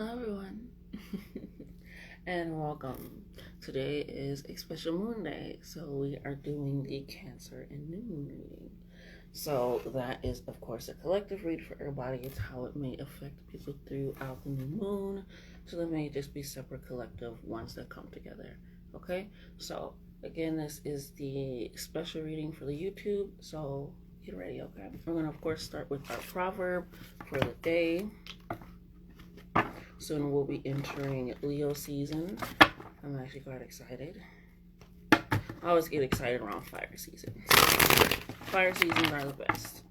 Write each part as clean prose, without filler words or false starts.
Hello everyone and welcome. Today is a special moon day, so we are doing the Cancer and New Moon reading. So that is of course a collective read for everybody. It's how it may affect people throughout the new moon. So there may just be separate collective ones that come together. Okay, so again, this is the special reading for the YouTube, so get ready. Okay, we're gonna of course start with our proverb for the day. Soon we'll be entering Leo season. I'm actually quite excited. I always get excited around fire seasons. Fire seasons are the best.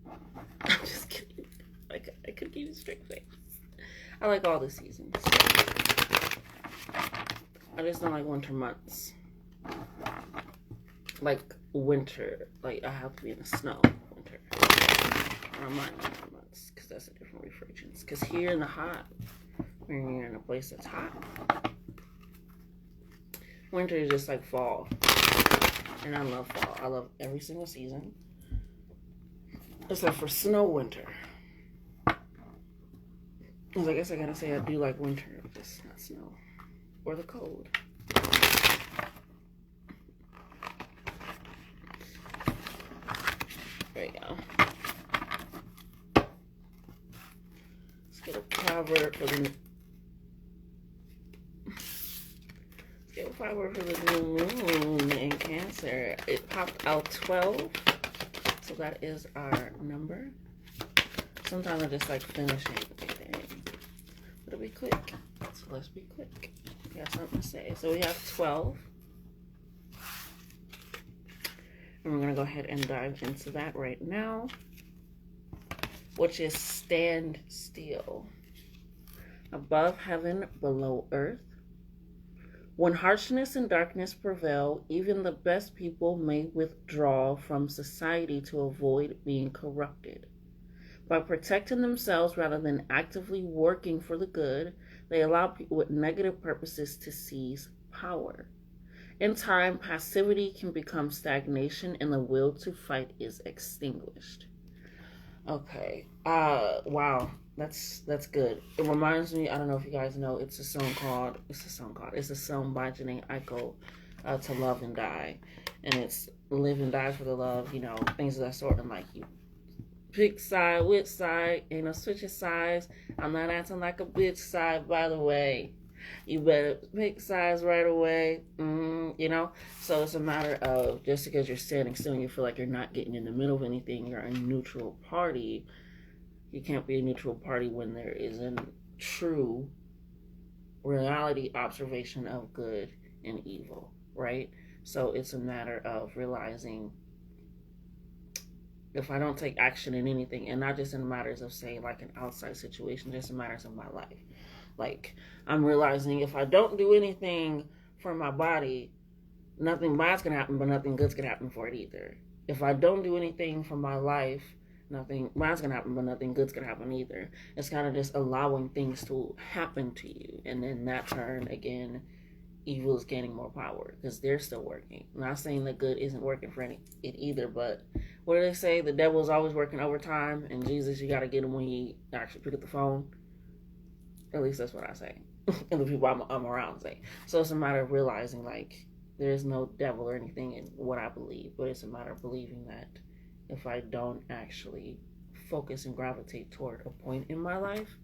I'm just kidding. I could keep a straight face. I like all the seasons. I just don't like winter months. Like winter. Like I have to be in the snow winter. I don't mind winter months because that's a different refrigerants. Because here in the hot, when you're in a place that's hot, winter is just like fall. And I love fall. I love every single season. Except for snow winter. Because I guess I gotta say I do like winter, just not snow. Or the cold. There you go. Let's get a proverb for the new moon in Cancer. It popped out 12, so that is our number. Sometimes I just like finishing everything, but it'll be quick. So let's be quick. We got something to say. So we have 12, and we're gonna go ahead and dive into that right now, which is stand still. Above heaven, below earth. When harshness and darkness prevail, even the best people may withdraw from society to avoid being corrupted. By protecting themselves rather than actively working for the good, they allow people with negative purposes to seize power. In time, passivity can become stagnation and the will to fight is extinguished. Okay. Wow. That's good. It reminds me, I don't know if you guys know, it's a song by Janae Eiko, To Love and Die. And it's live and die for the love, things of that sort. And like, you pick side, which side, switch your sides. I'm not acting like a bitch side, by the way. You better pick sides right away. So it's a matter of, just because you're standing still and you feel like you're not getting in the middle of anything, you're a neutral party. You can't be a neutral party when there isn't true reality observation of good and evil, right? So it's a matter of realizing, if I don't take action in anything, and not just in matters of, say, like an outside situation, just in matters of my life. Like, I'm realizing if I don't do anything for my body, nothing bad's gonna happen, but nothing good's gonna happen for it either. If I don't do anything for my life, nothing bad's gonna happen, but nothing good's gonna happen either. It's kind of just allowing things to happen to you, and then that turn, again, evil is gaining more power because they're still working. I'm not saying that good isn't working for it either, but what do they say? The devil is always working overtime, and Jesus, you gotta get him when he actually pick up the phone. At least that's what I say, and the people I'm around say. So it's a matter of realizing, like, there is no devil or anything in what I believe, but it's a matter of believing that if I don't actually focus and gravitate toward a point in my life,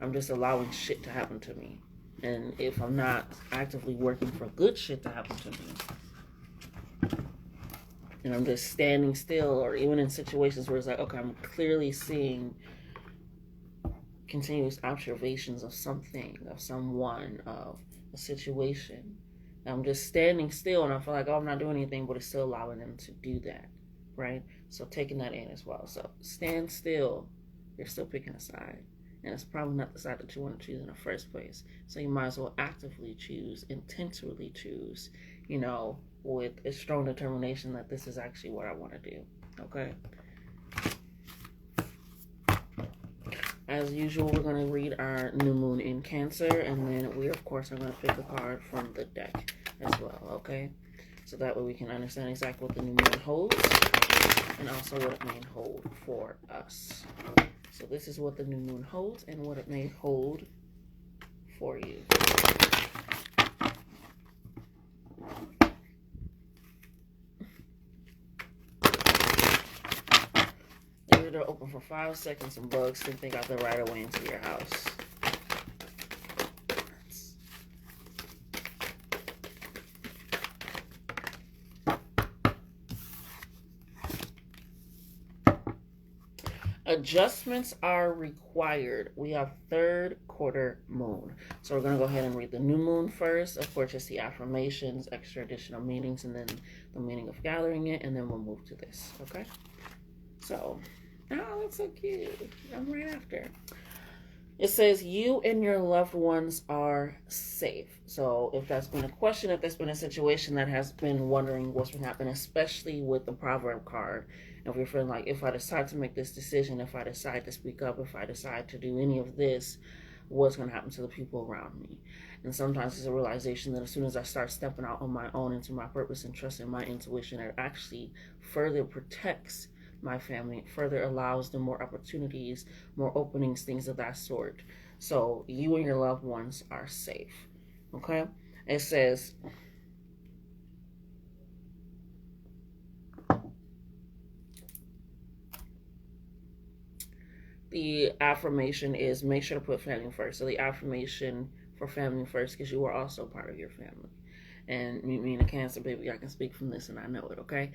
I'm just allowing shit to happen to me. And if I'm not actively working for good shit to happen to me, and I'm just standing still, or even in situations where it's like, okay, I'm clearly seeing continuous observations of something, of someone, of a situation. I'm just standing still, and I feel like, oh, I'm not doing anything, but it's still allowing them to do that, right? So taking that in as well. So stand still, you're still picking a side, and it's probably not the side that you want to choose in the first place. So you might as well actively choose, intentionally choose, with a strong determination that this is actually what I want to do, okay? As usual, we're going to read our new moon in Cancer, and then we, of course, are going to pick a card from the deck as well, okay? So that way we can understand exactly what the new moon holds, and also what it may hold for us. So this is what the new moon holds and what it may hold for you. Leave the door open for 5 seconds and bugs think they got the right of way into your house. Adjustments are required. We have third quarter moon. So we're going to go ahead and read the new moon first. Of course, just the affirmations, extra additional meanings, and then the meaning of gathering it. And then we'll move to this. Okay? So, oh, that's so cute. I'm right after. It says, you and your loved ones are safe. So if that's been a question, if that's been a situation that has been wondering what's been happening, especially with the proverb card, if you're feeling like, if I decide to make this decision, if I decide to speak up, if I decide to do any of this, what's going to happen to the people around me? And sometimes it's a realization that as soon as I start stepping out on my own into my purpose and trusting my intuition, it actually further protects my family, further allows them more opportunities, more openings, things of that sort. So you and your loved ones are safe. Okay? It says, the affirmation is make sure to put family first. So the affirmation for family first, because you are also part of your family. And me being a Cancer baby, I can speak from this and I know it, okay?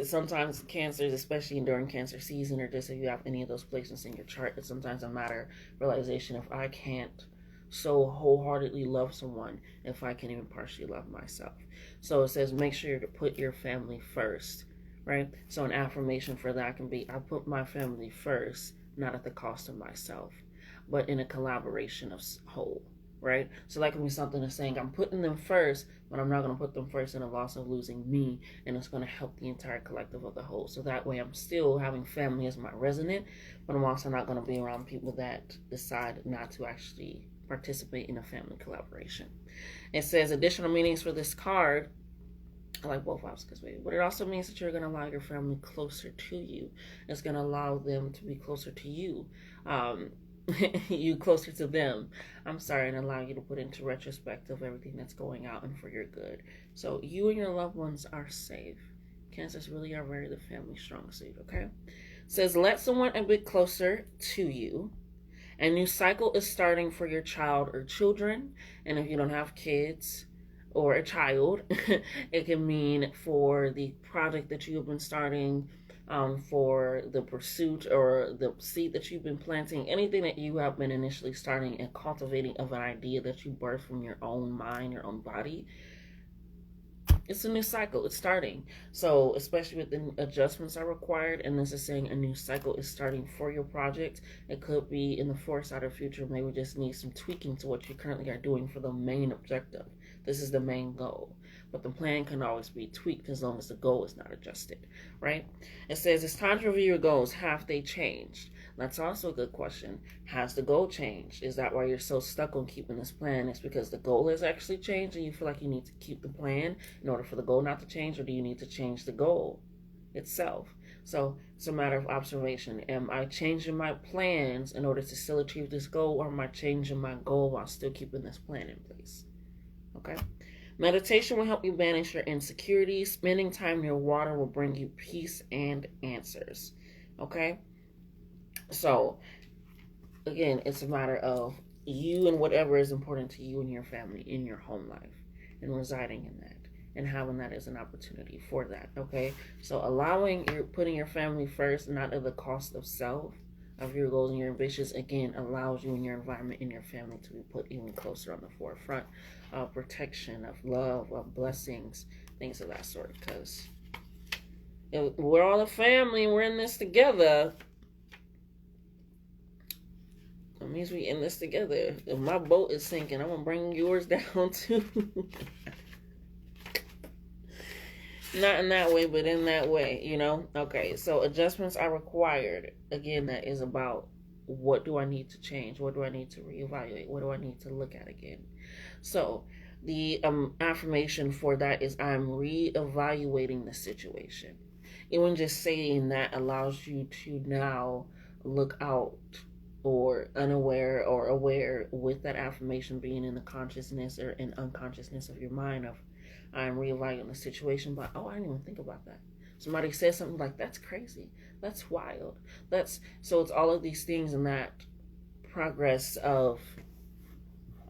Sometimes cancers, especially during Cancer season, or just if you have any of those placements in your chart, it's sometimes a matter of realization if I can't so wholeheartedly love someone, if I can't even partially love myself. So it says make sure to put your family first, right? So an affirmation for that can be, I put my family first, not at the cost of myself, but in a collaboration of whole. Right? So that can be something that's saying I'm putting them first, but I'm not going to put them first in a loss of losing me, and it's going to help the entire collective of the whole. So that way I'm still having family as my resonant, but I'm also not going to be around people that decide not to actually participate in a family collaboration. It says additional meanings for this card. I like both options, but it also means that you're going to allow your family closer to you. It's going to allow them to be closer to you. You closer to them, and allow you to put into retrospective everything that's going out and for your good. So you and your loved ones are safe. Cancers really are very the family strong suit, okay? It says let someone a bit closer to you. A new cycle is starting for your child or children. And if you don't have kids or a child, it can mean for the project that you have been starting, for the pursuit or the seed that you've been planting, anything that you have been initially starting and cultivating of an idea that you birthed from your own mind, your own body. It's a new cycle. It's starting. So especially with the adjustments are required, and this is saying a new cycle is starting for your project. It could be in the foresight or future. Maybe just need some tweaking to what you currently are doing for the main objective. This is the main goal. But the plan can always be tweaked as long as the goal is not adjusted, right? It says it's time to review your goals. Have they changed? That's also a good question. Has the goal changed? Is that why you're so stuck on keeping this plan? It's because the goal has actually changed and you feel like you need to keep the plan in order for the goal not to change, or do you need to change the goal itself? So it's a matter of observation. Am I changing my plans in order to still achieve this goal, or am I changing my goal while still keeping this plan in place? Okay. Meditation will help you banish your insecurities. Spending time near water will bring you peace and answers. Okay? So, again, it's a matter of you and whatever is important to you and your family in your home life, and residing in that and having that as an opportunity for that. Okay? So putting your family first, not at the cost of self, of your goals and your ambitions, again, allows you and your environment and your family to be put even closer on the forefront of protection, of love, of blessings, things of that sort. Because we're all a family and we're in this together. It means we in this together. If my boat is sinking, I'm going to bring yours down too. Not in that way, but in that way, you know? Okay, so adjustments are required. Again, that is about what do I need to change? What do I need to reevaluate? What do I need to look at again? So the affirmation for that is I'm reevaluating the situation. Even just saying that allows you to now look out or unaware or aware with that affirmation being in the consciousness or in unconsciousness of your mind of, I'm reevaluating the situation, but oh, I didn't even think about that. Somebody says something like, that's crazy, that's wild, so it's all of these things in that progress of,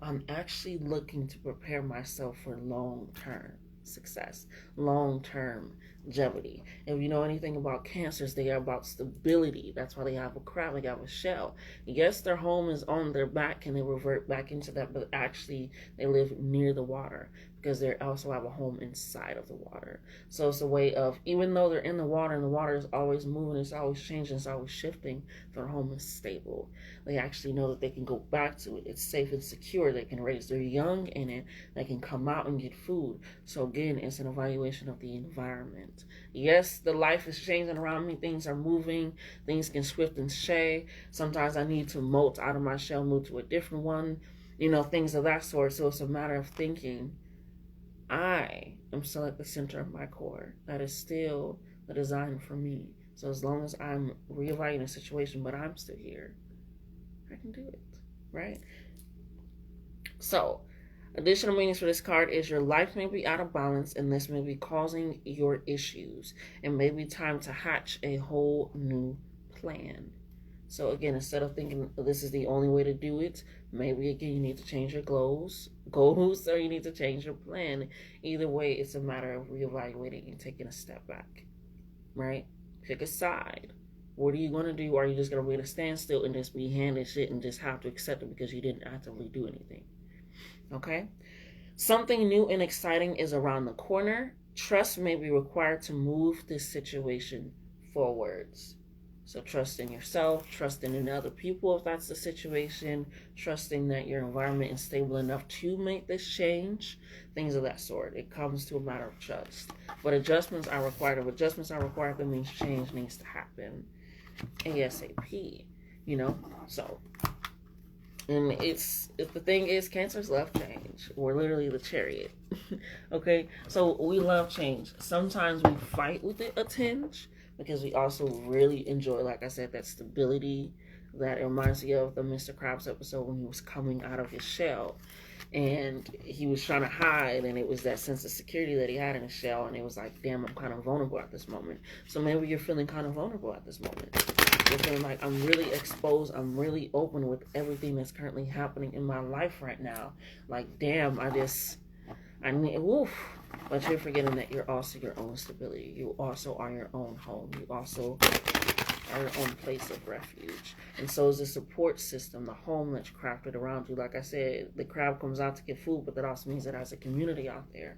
I'm actually looking to prepare myself for long-term success, long-term longevity. If you know anything about cancers, they are about stability. That's why they have a crab, they have a shell. Yes, their home is on their back and they revert back into that, but actually they live near the water because they also have a home inside of the water. So it's a way of, even though they're in the water and the water is always moving, it's always changing, it's always shifting, their home is stable. They actually know that they can go back to it. It's safe and secure. They can raise their young in it. They can come out and get food. So again, it's an evaluation of the environment. Yes, the life is changing around me. Things are moving. Things can shift and shay. Sometimes I need to molt out of my shell, move to a different one. Things of that sort. So it's a matter of thinking, I am still at the center of my core. That is still the design for me. So as long as I'm reevaluating a situation, but I'm still here, I can do it, right? So, additional meanings for this card is, your life may be out of balance and this may be causing your issues. It may be time to hatch a whole new plan. So again, instead of thinking this is the only way to do it, maybe again you need to change your goals, or you need to change your plan. Either way, it's a matter of reevaluating and taking a step back, right? Pick a side. What are you going to do? Or are you just going to be at a standstill and just be handed shit and just have to accept it because you didn't actively do anything? Okay? Something new and exciting is around the corner. Trust may be required to move this situation forwards. So trust in yourself, trusting in other people if that's the situation, trusting that your environment is stable enough to make this change, things of that sort. It comes to a matter of trust. But adjustments are required. If adjustments are required, that means change needs to happen ASAP, So, and the thing is, cancers love change. We're literally the chariot. Okay? So we love change. Sometimes we fight with it a tinge, because we also really enjoy, like I said, that stability. That reminds me of the Mr. Krabs episode when he was coming out of his shell and he was trying to hide, and it was that sense of security that he had in his shell, and it was like, damn, I'm kind of vulnerable at this moment. So maybe you're feeling kind of vulnerable at this moment. You're feeling like, I'm really exposed, I'm really open with everything that's currently happening in my life right now. Like, damn, I need, woof. But you're forgetting that you're also your own stability. You also are your own home. You also are your own place of refuge. And so is the support system, the home that's crafted around you. Like I said, the crab comes out to get food, but that also means it has a community out there.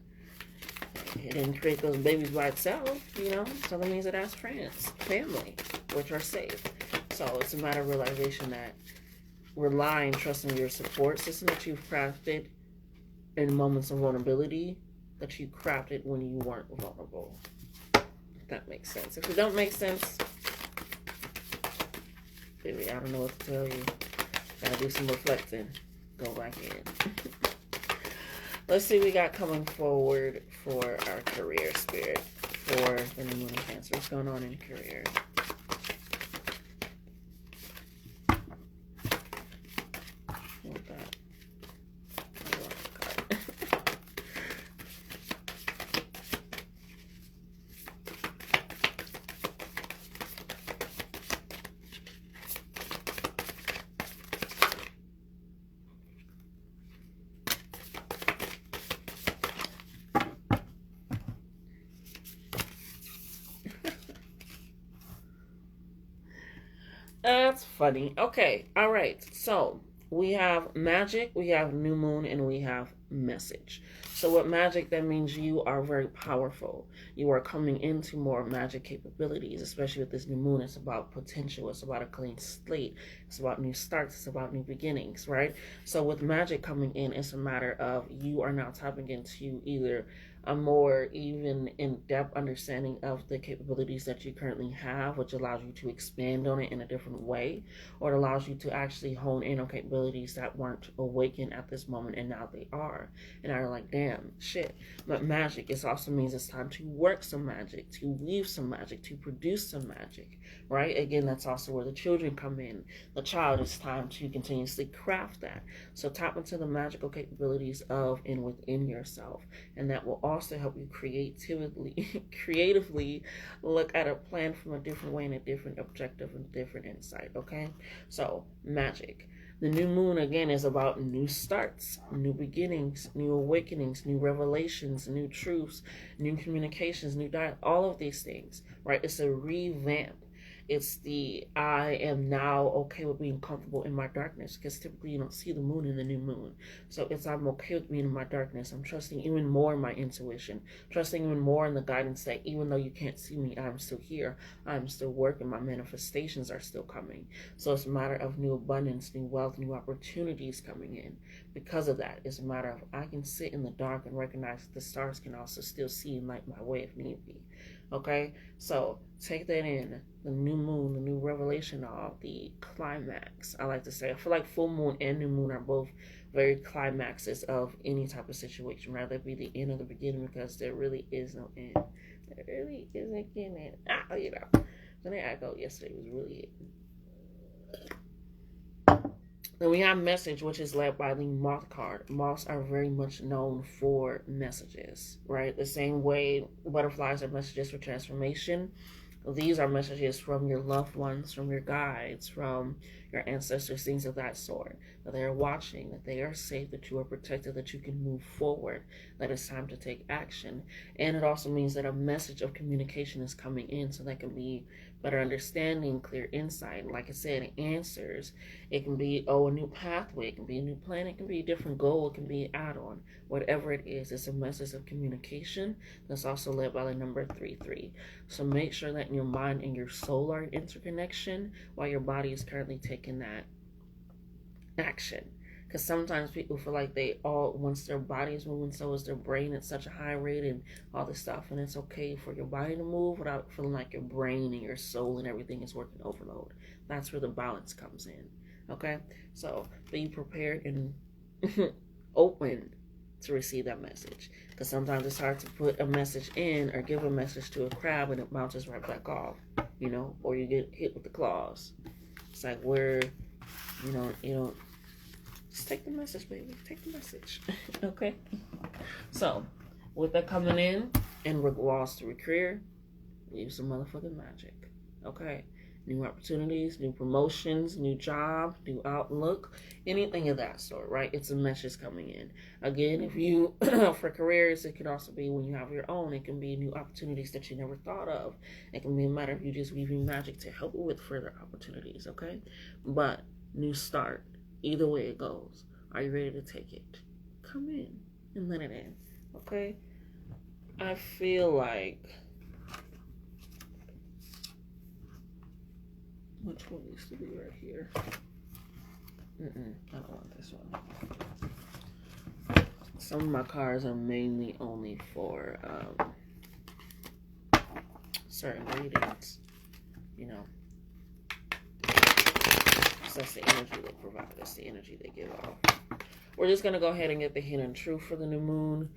It didn't create those babies by itself, So that means it has friends, family, which are safe. So it's a matter of realization that relying, trusting your support system that you've crafted in moments of vulnerability, that you crafted when you weren't vulnerable. If that makes sense. If it don't make sense, baby, I don't know what to tell you. Gotta do some reflecting. Go back in. Let's see what we got coming forward for our career, spirit, for the new moon in Cancer. What's going on in career? What that? That's funny. Okay, all right. So we have magic, we have new moon, and we have message. So with magic, that means you are very powerful. You are coming into more magic capabilities, especially with this new moon. It's about potential. It's about a clean slate. It's about new starts. It's about new beginnings, right? So with magic coming in, it's a matter of you are now tapping into either a more even in-depth understanding of the capabilities that you currently have, which allows you to expand on it in a different way, or it allows you to actually hone in on capabilities that weren't awakened at this moment and now they are. And are like, damn, shit. But magic, it also means it's time to work some magic, to weave some magic, to produce some magic, right? Again, that's also where the children come in. The child, it's time to continuously craft that. So tap into the magical capabilities of and within yourself, and that will also help you creatively look at a plan from a different way and a different objective and different insight. Okay, so magic. The new moon, again, is about new starts, new beginnings, new awakenings, new revelations, new truths, new communications, new dialogue, all of these things, right? It's a revamp. It's the I am now okay with being comfortable in my darkness, because typically you don't see the moon in the new moon. So it's I'm okay with being in my darkness. I'm trusting even more in my intuition, trusting even more in the guidance that even though you can't see me, I'm still here. I'm still working. My manifestations are still coming. So it's a matter of new abundance, new wealth, new opportunities coming in. Because of that, it's a matter of I can sit in the dark and recognize that the stars can also still see and light my way if need be. Okay, so take that in. The new moon, the new revelation, all the climax. I like to say, I feel like full moon and new moon are both very climaxes of any type of situation, rather it be the end or the beginning, because there really is no end. There really isn't an end. You know, so the echo yesterday was really it. Then we have message, which is led by the moth card. Moths are very much known for messages, right? The same way butterflies are messages for transformation. These are messages from your loved ones, from your guides, from your ancestors, things of that sort. That they are watching, that they are safe, that you are protected, that you can move forward, that it's time to take action. And it also means that a message of communication is coming in, so that can be better understanding, clear insight. Like I said, answers. It can be, a new pathway. It can be a new plan. It can be a different goal. It can be an add-on. Whatever it is, it's a message of communication that's also led by the number 33. So make sure that your mind and your soul are in interconnection while your body is currently taking that action. Because sometimes people feel like once their body is moving, so is their brain at such a high rate and all this stuff. And it's okay for your body to move without feeling like your brain and your soul and everything is working overload. That's where the balance comes in. Okay? So be prepared and open to receive that message. Because sometimes it's hard to put a message in or give a message to a crab and it bounces right back off, or you get hit with the claws. It's like you don't just take the message, baby. Take the message. Okay? So, with that coming in and walls to recreate, leave some motherfucking magic. Okay? New opportunities, new promotions, new job, new outlook, anything of that sort, right? It's a message coming in. Again, if you, for careers, it could also be when you have your own. It can be new opportunities that you never thought of. It can be a matter of you just weaving magic to help with further opportunities, okay? But, new start. Either way it goes. Are you ready to take it? Come in and let it in, okay? I feel like... which one needs to be right here? I don't want this one. Some of my cards are mainly only for certain readings, So that's the energy they provide. That's the energy they give off. We're just going to go ahead and get the hidden truth for the new moon.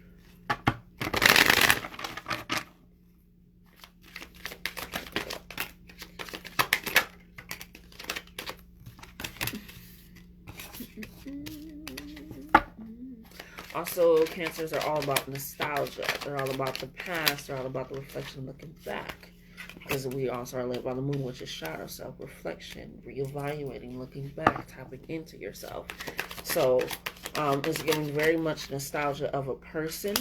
Also, Cancers are all about nostalgia. They're all about the past. They're all about the reflection looking back. Because we also are led by the moon, which is shadow, self-reflection, reevaluating, looking back, tapping into yourself. So it's giving very much nostalgia of a person,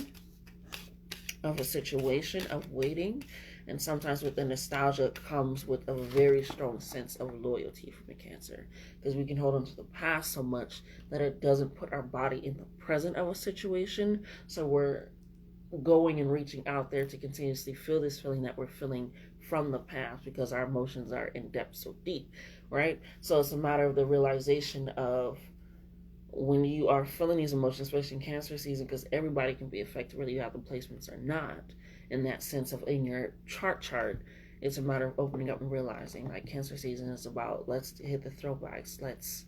of a situation, of waiting. And sometimes with the nostalgia comes with a very strong sense of loyalty from the Cancer. Because we can hold on to the past so much that it doesn't put our body in the present of a situation. So we're going and reaching out there to continuously feel this feeling that we're feeling from the past, because our emotions are in depth so deep, right? So it's a matter of the realization of when you are feeling these emotions, especially in Cancer season, because everybody can be affected whether you have the placements or not, in that sense of in your chart, it's a matter of opening up and realizing, like, Cancer season is about, let's hit the throwbacks, let's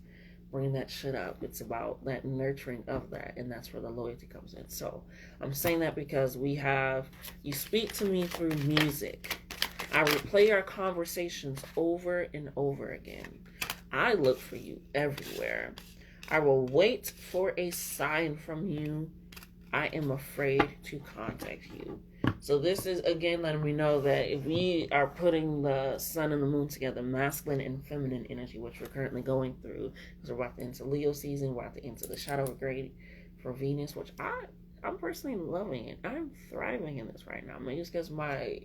bring that shit up. It's about that nurturing of that, and that's where the loyalty comes in. So I'm saying that because you speak to me through music. I replay our conversations over and over again. I look for you everywhere. I will wait for a sign from you. I am afraid to contact you. So this is, again, letting me know that if we are putting the sun and the moon together, masculine and feminine energy, which we're currently going through, because we're about to enter Leo season, we're about to enter the shadow grade for Venus, which I'm personally loving it. I'm thriving in this right now. Maybe it's because my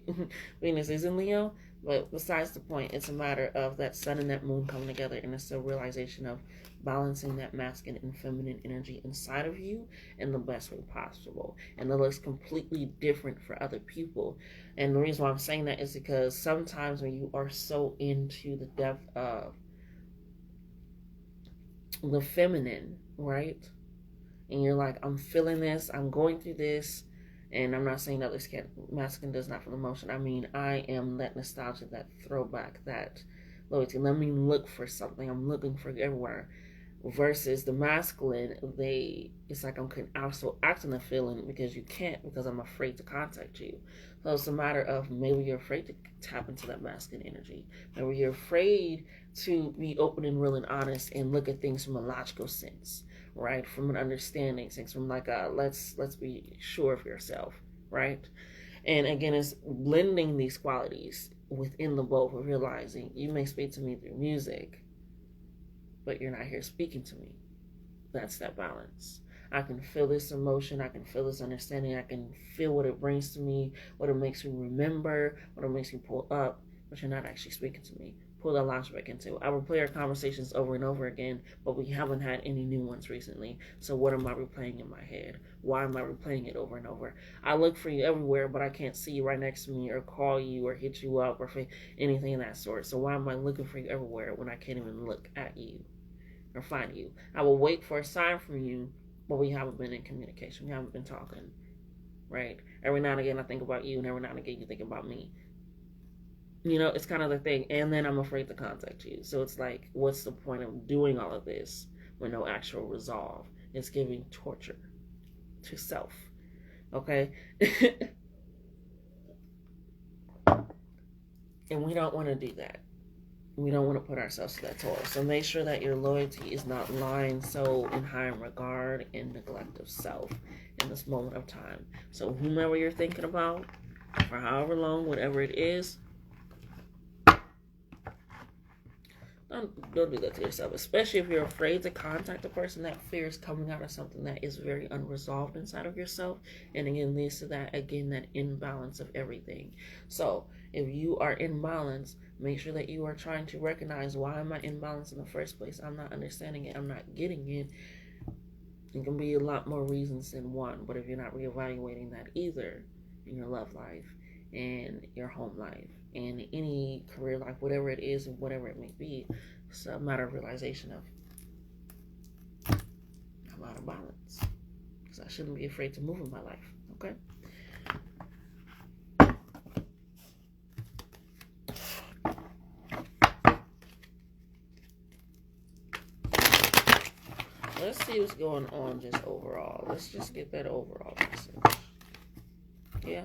Venus is in Leo, but besides the point, it's a matter of that sun and that moon coming together, and it's a realization of balancing that masculine and feminine energy inside of you in the best way possible. And it looks completely different for other people. And the reason why I'm saying that is because sometimes when you are so into the depth of the feminine, right? And you're like, I'm feeling this, I'm going through this, and I'm not saying that this masculine does not feel emotion. I mean, I am that nostalgia, that throwback, that loyalty. Let me look for something. I'm looking for everywhere. Versus the masculine, it's like I'm also acting the feeling because you can't, because I'm afraid to contact you. So it's a matter of maybe you're afraid to tap into that masculine energy. Maybe you're afraid to be open and real and honest and look at things from a logical sense, right? From an understanding sense, from like let's be sure of yourself, right? And again, it's blending these qualities within the both of realizing you may speak to me through music, but you're not here speaking to me. That's that balance. I can feel this emotion. I can feel this understanding. I can feel what it brings to me, what it makes me remember, what it makes me pull up, but you're not actually speaking to me. Pull that latch back into. I replay our conversations over and over again, but we haven't had any new ones recently. So what am I replaying in my head? Why am I replaying it over and over? I look for you everywhere, but I can't see you right next to me or call you or hit you up or anything of that sort. So why am I looking for you everywhere when I can't even look at you or find you? I will wait for a sign from you, but we haven't been in communication. We haven't been talking, right? Every now and again I think about you, and every now and again you think about me. You know, it's kind of the thing. And then I'm afraid to contact you. So it's like, what's the point of doing all of this with no actual resolve? It's giving torture to self. Okay? And we don't want to do that. We don't want to put ourselves to that toil. So make sure that your loyalty is not lying so in high regard and neglect of self in this moment of time. So whomever you're thinking about, for however long, whatever it is, don't do that to yourself, especially if you're afraid to contact a person. That fear is coming out of something that is very unresolved inside of yourself, and again leads to that imbalance of everything. So if you are in balance, make sure that you are trying to recognize, why am I in balance in the first place? I'm not understanding it, I'm not getting it. It can be a lot more reasons than one, but if you're not reevaluating that either in your love life and your home life and any career life, whatever it is and whatever it may be, it's a matter of realization of I'm out of balance, because I shouldn't be afraid to move in my life. Okay? Let's see what's going on just overall. Let's just get that overall message. Yeah.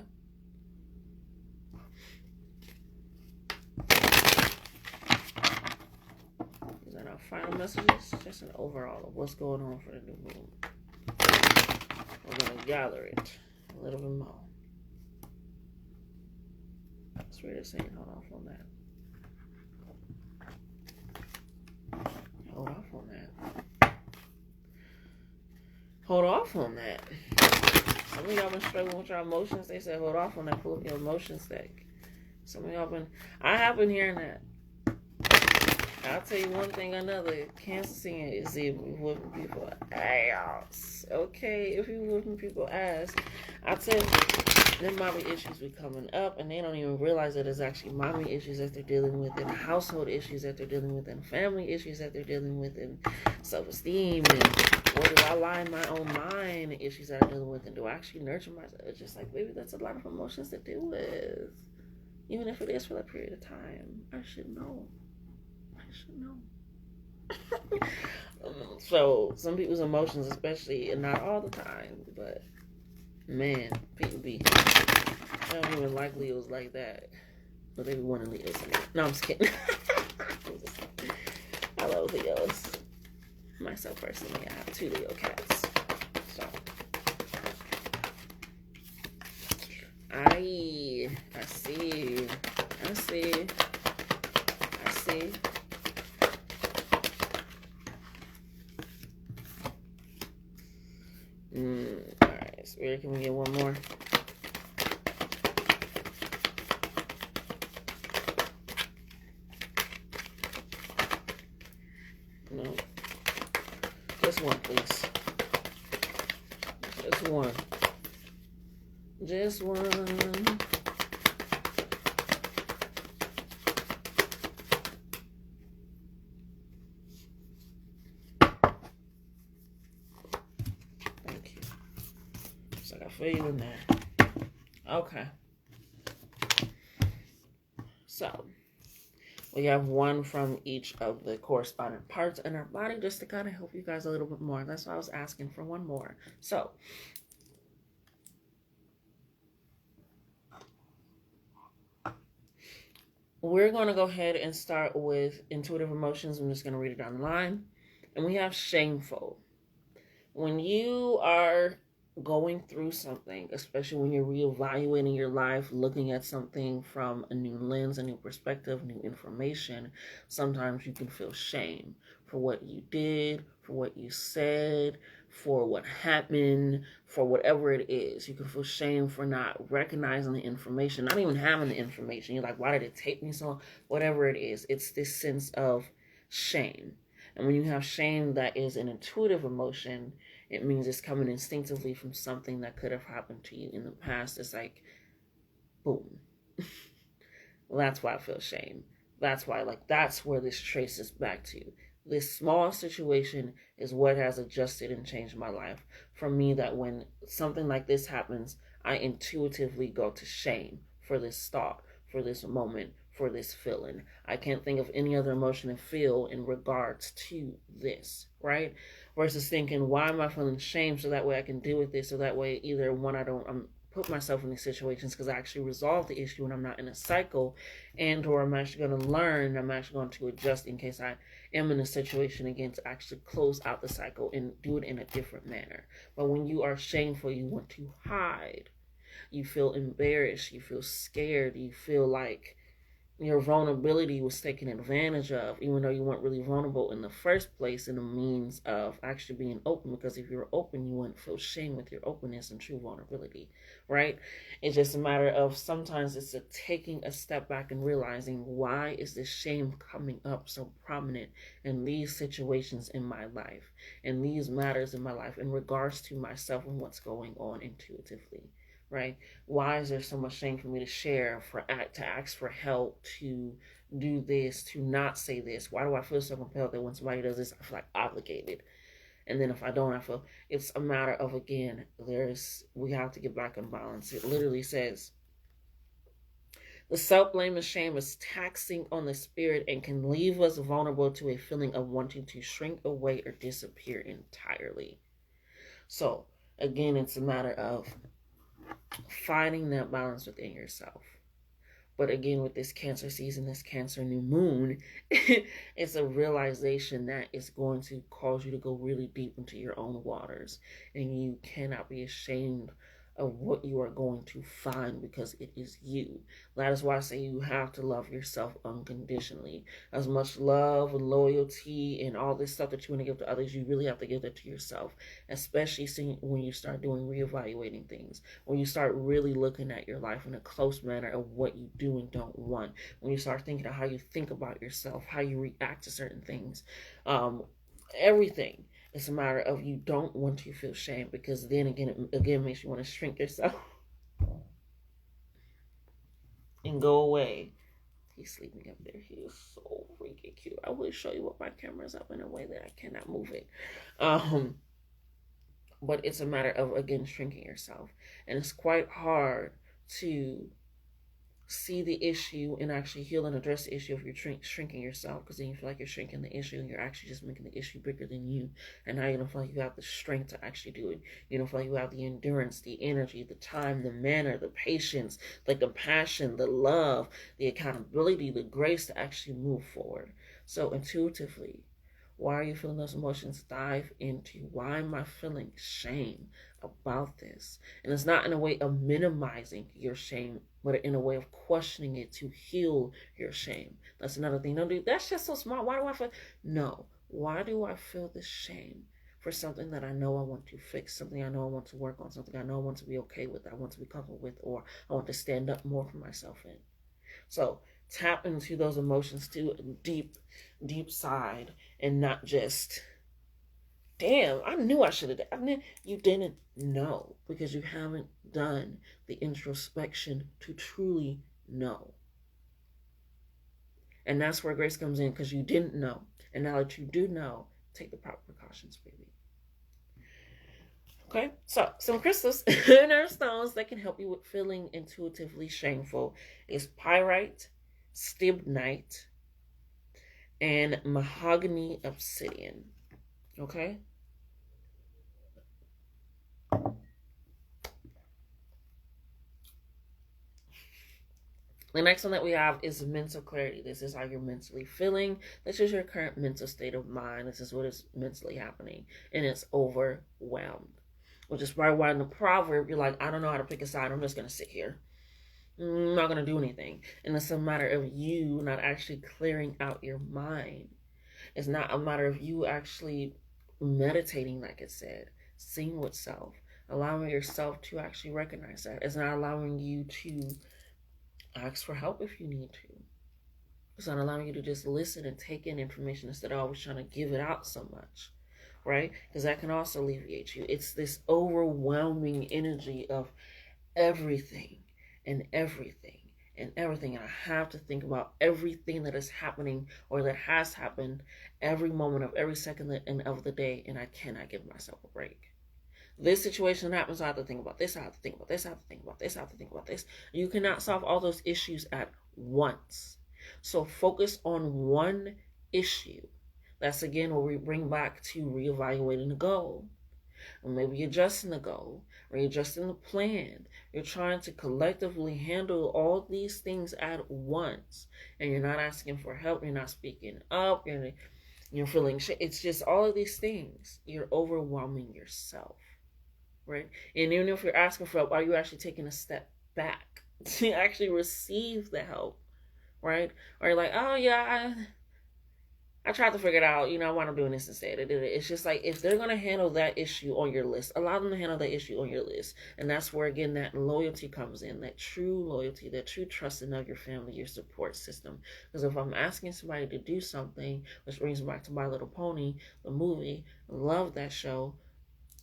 These are our final messages. Just an overall of what's going on for the new moon. We're going to gather it a little bit more. That's what they're saying. Hold off on that. Hold off on that. Hold off on that. Some of y'all been struggling with your emotions. They said hold off on that. Pull up your emotions deck. Some of y'all I have been hearing that. I'll tell you one thing or another. Cancer seeing is if you whooping people ass. Okay? If you whooping people ass, I'll tell you, Then mommy issues be coming up, and they don't even realize that it's actually mommy issues that they're dealing with, and household issues that they're dealing with, and family issues that they're dealing with, and self-esteem, and what do I lie in my own mind, and issues that I'm dealing with, and do I actually nurture myself? It's just like, baby, that's a lot of emotions to deal with. Even if it is for that period of time, I should know. So some people's emotions, especially, and not all the time, but man, people be, I don't even like Leos like that, but they be wanting Leos. No, I'm just kidding. I love Leos. Myself personally, I have 2 Leo cats. So I see. Alright, Spirit, can we get one more? No. Just one, please. Just one. Just one. I feel you in there. Okay. So, we have one from each of the corresponding parts in our body just to kind of help you guys a little bit more. That's why I was asking for one more. So, we're going to go ahead and start with intuitive emotions. I'm just going to read it down the line. And we have shameful. When you are going through something, especially when you're reevaluating your life, looking at something from a new lens, a new perspective, new information, sometimes you can feel shame for what you did, for what you said, for what happened, for whatever it is. You can feel shame for not recognizing the information, not even having the information. You're like, why did it take me so long? Whatever it is, it's this sense of shame. And when you have shame that is an intuitive emotion, it means it's coming instinctively from something that could have happened to you in the past. It's like, boom. Well, that's why I feel shame. That's why, that's where this traces back to. This small situation is what has adjusted and changed my life. For me, that when something like this happens, I intuitively go to shame for this thought, for this moment, for this feeling. I can't think of any other emotion to feel in regards to this, right? Versus thinking, why am I feeling shame? So that way I can deal with this. So that way, either one, I'm put myself in these situations because I actually resolve the issue and I'm not in a cycle, and or I'm actually going to learn, I'm actually going to adjust in case I am in a situation again to actually close out the cycle and do it in a different manner. But when you are shameful, you want to hide. You feel embarrassed. You feel scared. You feel like your vulnerability was taken advantage of, even though you weren't really vulnerable in the first place, in the means of actually being open. Because if you were open, you wouldn't feel shame with your openness and true vulnerability, right? It's just a matter of sometimes it's taking a step back and realizing, why is this shame coming up so prominent in these situations in my life, in these matters in my life, in regards to myself and what's going on intuitively. Right? Why is there so much shame for me to share, to ask for help, to do this, to not say this? Why do I feel so compelled that when somebody does this, I feel like obligated? And then if I don't, I feel it's a matter of, again, we have to get back in balance. It literally says, the self-blame and shame is taxing on the spirit and can leave us vulnerable to a feeling of wanting to shrink away or disappear entirely. So, again, it's a matter of finding that balance within yourself. But again, with this Cancer season, this Cancer new moon, it's a realization that it's going to cause you to go really deep into your own waters. And you cannot be ashamed of what you are going to find, because it is you. That is why I say you have to love yourself unconditionally. As much love and loyalty and all this stuff that you want to give to others, you really have to give that to yourself. Especially when you start doing reevaluating things, when you start really looking at your life in a close manner of what you do and don't want, when you start thinking of how you think about yourself, how you react to certain things, everything. It's a matter of, you don't want to feel shame, because then again, it makes you want to shrink yourself. go away. He's sleeping up there. He is so freaking cute. I will show you what my camera's up in a way that I cannot move it. But it's a matter of, again, shrinking yourself. And it's quite hard to see the issue and actually heal and address the issue if you're shrinking yourself, because then you feel like you're shrinking the issue and you're actually just making the issue bigger than you. And now you don't feel like you have the strength to actually do it. You don't feel like you have the endurance, the energy, the time, the manner, the patience, the compassion, the love, the accountability, the grace to actually move forward. So intuitively, why are you feeling those emotions? Dive into, why am I feeling shame about this? And it's not in a way of minimizing your shame, but in a way of questioning it to heal your shame. That's another thing. Don't do, that's just so small. Why do I feel? No. Why do I feel this shame for something that I know I want to fix, something I know I want to work on, something I know I want to be okay with, that I want to be comfortable with, or I want to stand up more for myself in? So tap into those emotions to a deep, deep side, and not just, damn, I knew I should have done. You didn't know because you haven't done the introspection to truly know. And that's where grace comes in, because you didn't know. And now that you do know, take the proper precautions, baby. Okay, so some crystals and earth stones that can help you with feeling intuitively shameful is pyrite, stibnite, and mahogany obsidian. Okay? The next one that we have is mental clarity. This is how you're mentally feeling. This is your current mental state of mind. This is what is mentally happening. And it's overwhelmed. Which is probably why in the proverb, you're like, I don't know how to pick a side. I'm just going to sit here. I'm not going to do anything. And it's a matter of you not actually clearing out your mind. It's not a matter of you actually meditating, like it said, seeing with self, allowing yourself to actually recognize that. It's not allowing you to ask for help if you need to. It's not allowing you to just listen and take in information instead of always trying to give it out so much, right? Because that can also alleviate you. It's this overwhelming energy of everything and everything and everything. And I have to think about everything that is happening or that has happened every moment of every second of the day, and I cannot give myself a break. This situation happens, I have to think about this, I have to think about this, I have to think about this, I have to think about this. You cannot solve all those issues at once. So focus on one issue. That's again where we bring back to reevaluating the goal. Or maybe adjusting the goal, or adjusting the plan. You're trying to collectively handle all these things at once. And you're not asking for help, you're not speaking up, you're feeling shit. It's just all of these things. You're overwhelming yourself. Right? And even if you're asking for help, are you actually taking a step back to actually receive the help? Right? Or you're like, oh yeah, I tried to figure it out, I want to do this instead. It's just like, if they're going to handle that issue on your list, allow them to handle that issue on your list. And that's where, again, that loyalty comes in, that true loyalty, that true trusting of your family, your support system. Because if I'm asking somebody to do something, which brings me back to My Little Pony, the movie, love that show.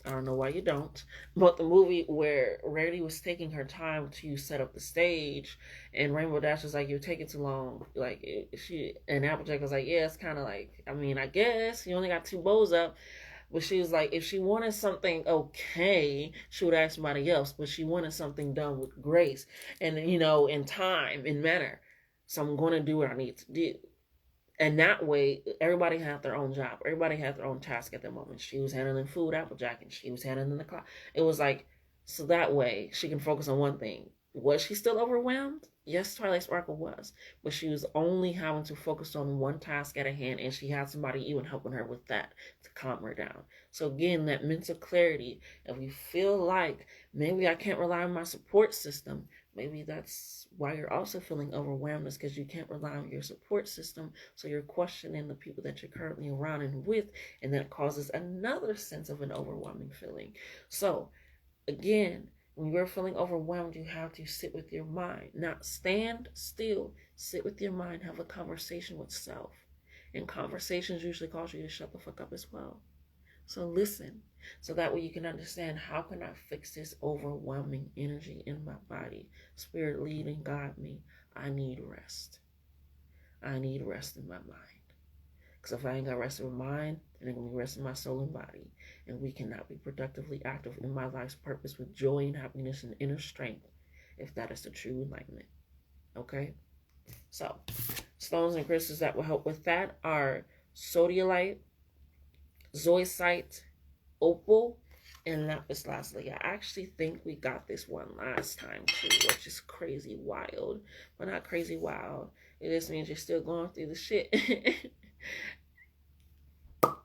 I don't know why you don't, but the movie where Rarity was taking her time to set up the stage, and Rainbow Dash was like, "You're taking too long." And Applejack was like, "Yeah, it's kind of like, I guess you only got 2 bows up." But she was like, if she wanted something okay, she would ask somebody else. But she wanted something done with grace and in time, in manner. So I'm going to do what I need to do. And that way, everybody had their own job. Everybody had their own task at the moment. She was handling food, Applejack, and she was handling the clock. It was like, so that way she can focus on one thing. Was she still overwhelmed? Yes, Twilight Sparkle was. But she was only having to focus on one task at a hand, and she had somebody even helping her with that to calm her down. So again, that mental clarity, if you feel like maybe I can't rely on my support system, maybe that's why you're also feeling overwhelmed, is because you can't rely on your support system. So you're questioning the people that you're currently around and with, and that causes another sense of an overwhelming feeling. So again, when you're feeling overwhelmed, you have to sit with your mind. Not stand still. Sit with your mind. Have a conversation with self. And conversations usually cause you to shut the fuck up as well. So listen. So that way you can understand, how can I fix this overwhelming energy in my body? Spirit, lead and guide me. I need rest. I need rest in my mind. Because if I ain't got rest in my mind, then I'm going to be rest in my soul and body. And we cannot be productively active in my life's purpose with joy and happiness and inner strength if that is the true enlightenment. Okay? So, stones and crystals that will help with that are sodalite, zoisite, opal, and lapis lazuli. I actually think we got this one last time too, which is crazy wild. But not crazy wild. It just means you're still going through the shit.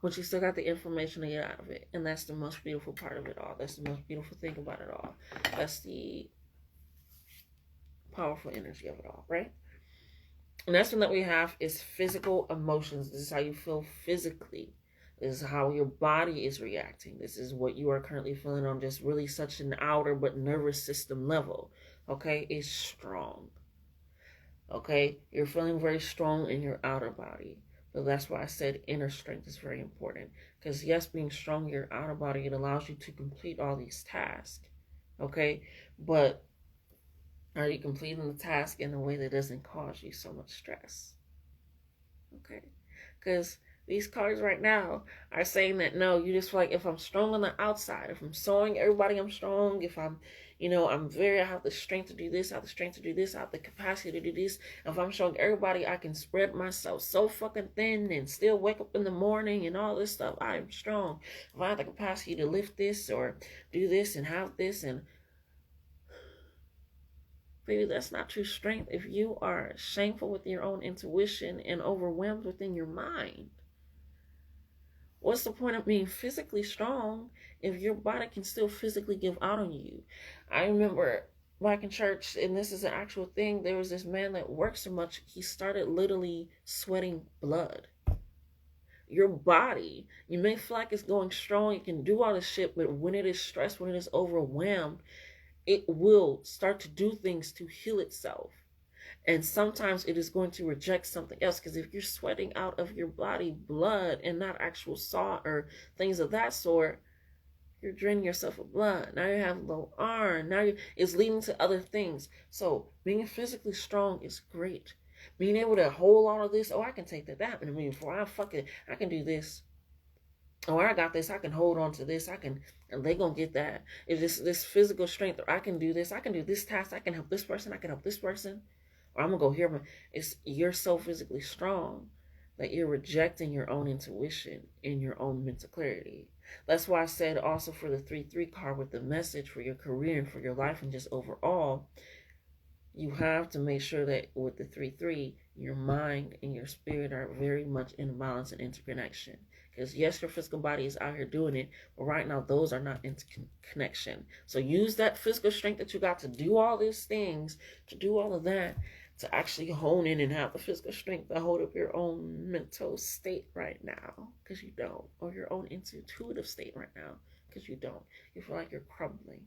But you still got the information to get out of it. And that's the most beautiful part of it all. That's the most beautiful thing about it all. That's the powerful energy of it all, right? And next one that we have is physical emotions. This is how you feel physically. This is how your body is reacting. This is what you are currently feeling on just really such an outer but nervous system level. Okay? It's strong. Okay? You're feeling very strong in your outer body. So that's why I said inner strength is very important. Because yes, being strong in your outer body, it allows you to complete all these tasks. Okay? But are you completing the task in a way that doesn't cause you so much stress? Okay? Because these cards right now are saying that no, you just feel like if I'm strong on the outside, if I'm showing everybody I'm strong, if I'm, I have the strength to do this, I have the strength to do this, I have the capacity to do this. If I'm showing everybody I can spread myself so fucking thin and still wake up in the morning and all this stuff, I am strong. If I have the capacity to lift this or do this and have this and baby, that's not true strength if you are shameful with your own intuition and overwhelmed within your mind. What's the point of being physically strong if your body can still physically give out on you? I remember back in church, and this is an actual thing, there was this man that worked so much, he started literally sweating blood. Your body, you may feel like it's going strong, you can do all this shit, but when it is stressed, when it is overwhelmed, it will start to do things to heal itself. And sometimes it is going to reject something else. Because if you're sweating out of your body blood and not actual salt or things of that sort, you're draining yourself of blood. Now you have low iron. It's leading to other things. So being physically strong is great. Being able to hold all of this. Oh, I can take that. And before I can do this. Oh, I got this. I can hold on to this. And they gonna get that. It's just this physical strength. Or I can do this. I can do this task. I can help this person. I can help this person. Or I'm gonna go here. You're so physically strong that you're rejecting your own intuition and your own mental clarity. That's why I said also for the 3-3 card with the message for your career and for your life and just overall, you have to make sure that with the 3-3, your mind and your spirit are very much in balance and interconnection. Because yes, your physical body is out here doing it, but right now those are not in connection. So use that physical strength that you got to do all these things, to do all of that, to actually hone in and have the physical strength to hold up your own mental state right now, because you don't, or your own intuitive state right now, because you don't. You feel like you're crumbling.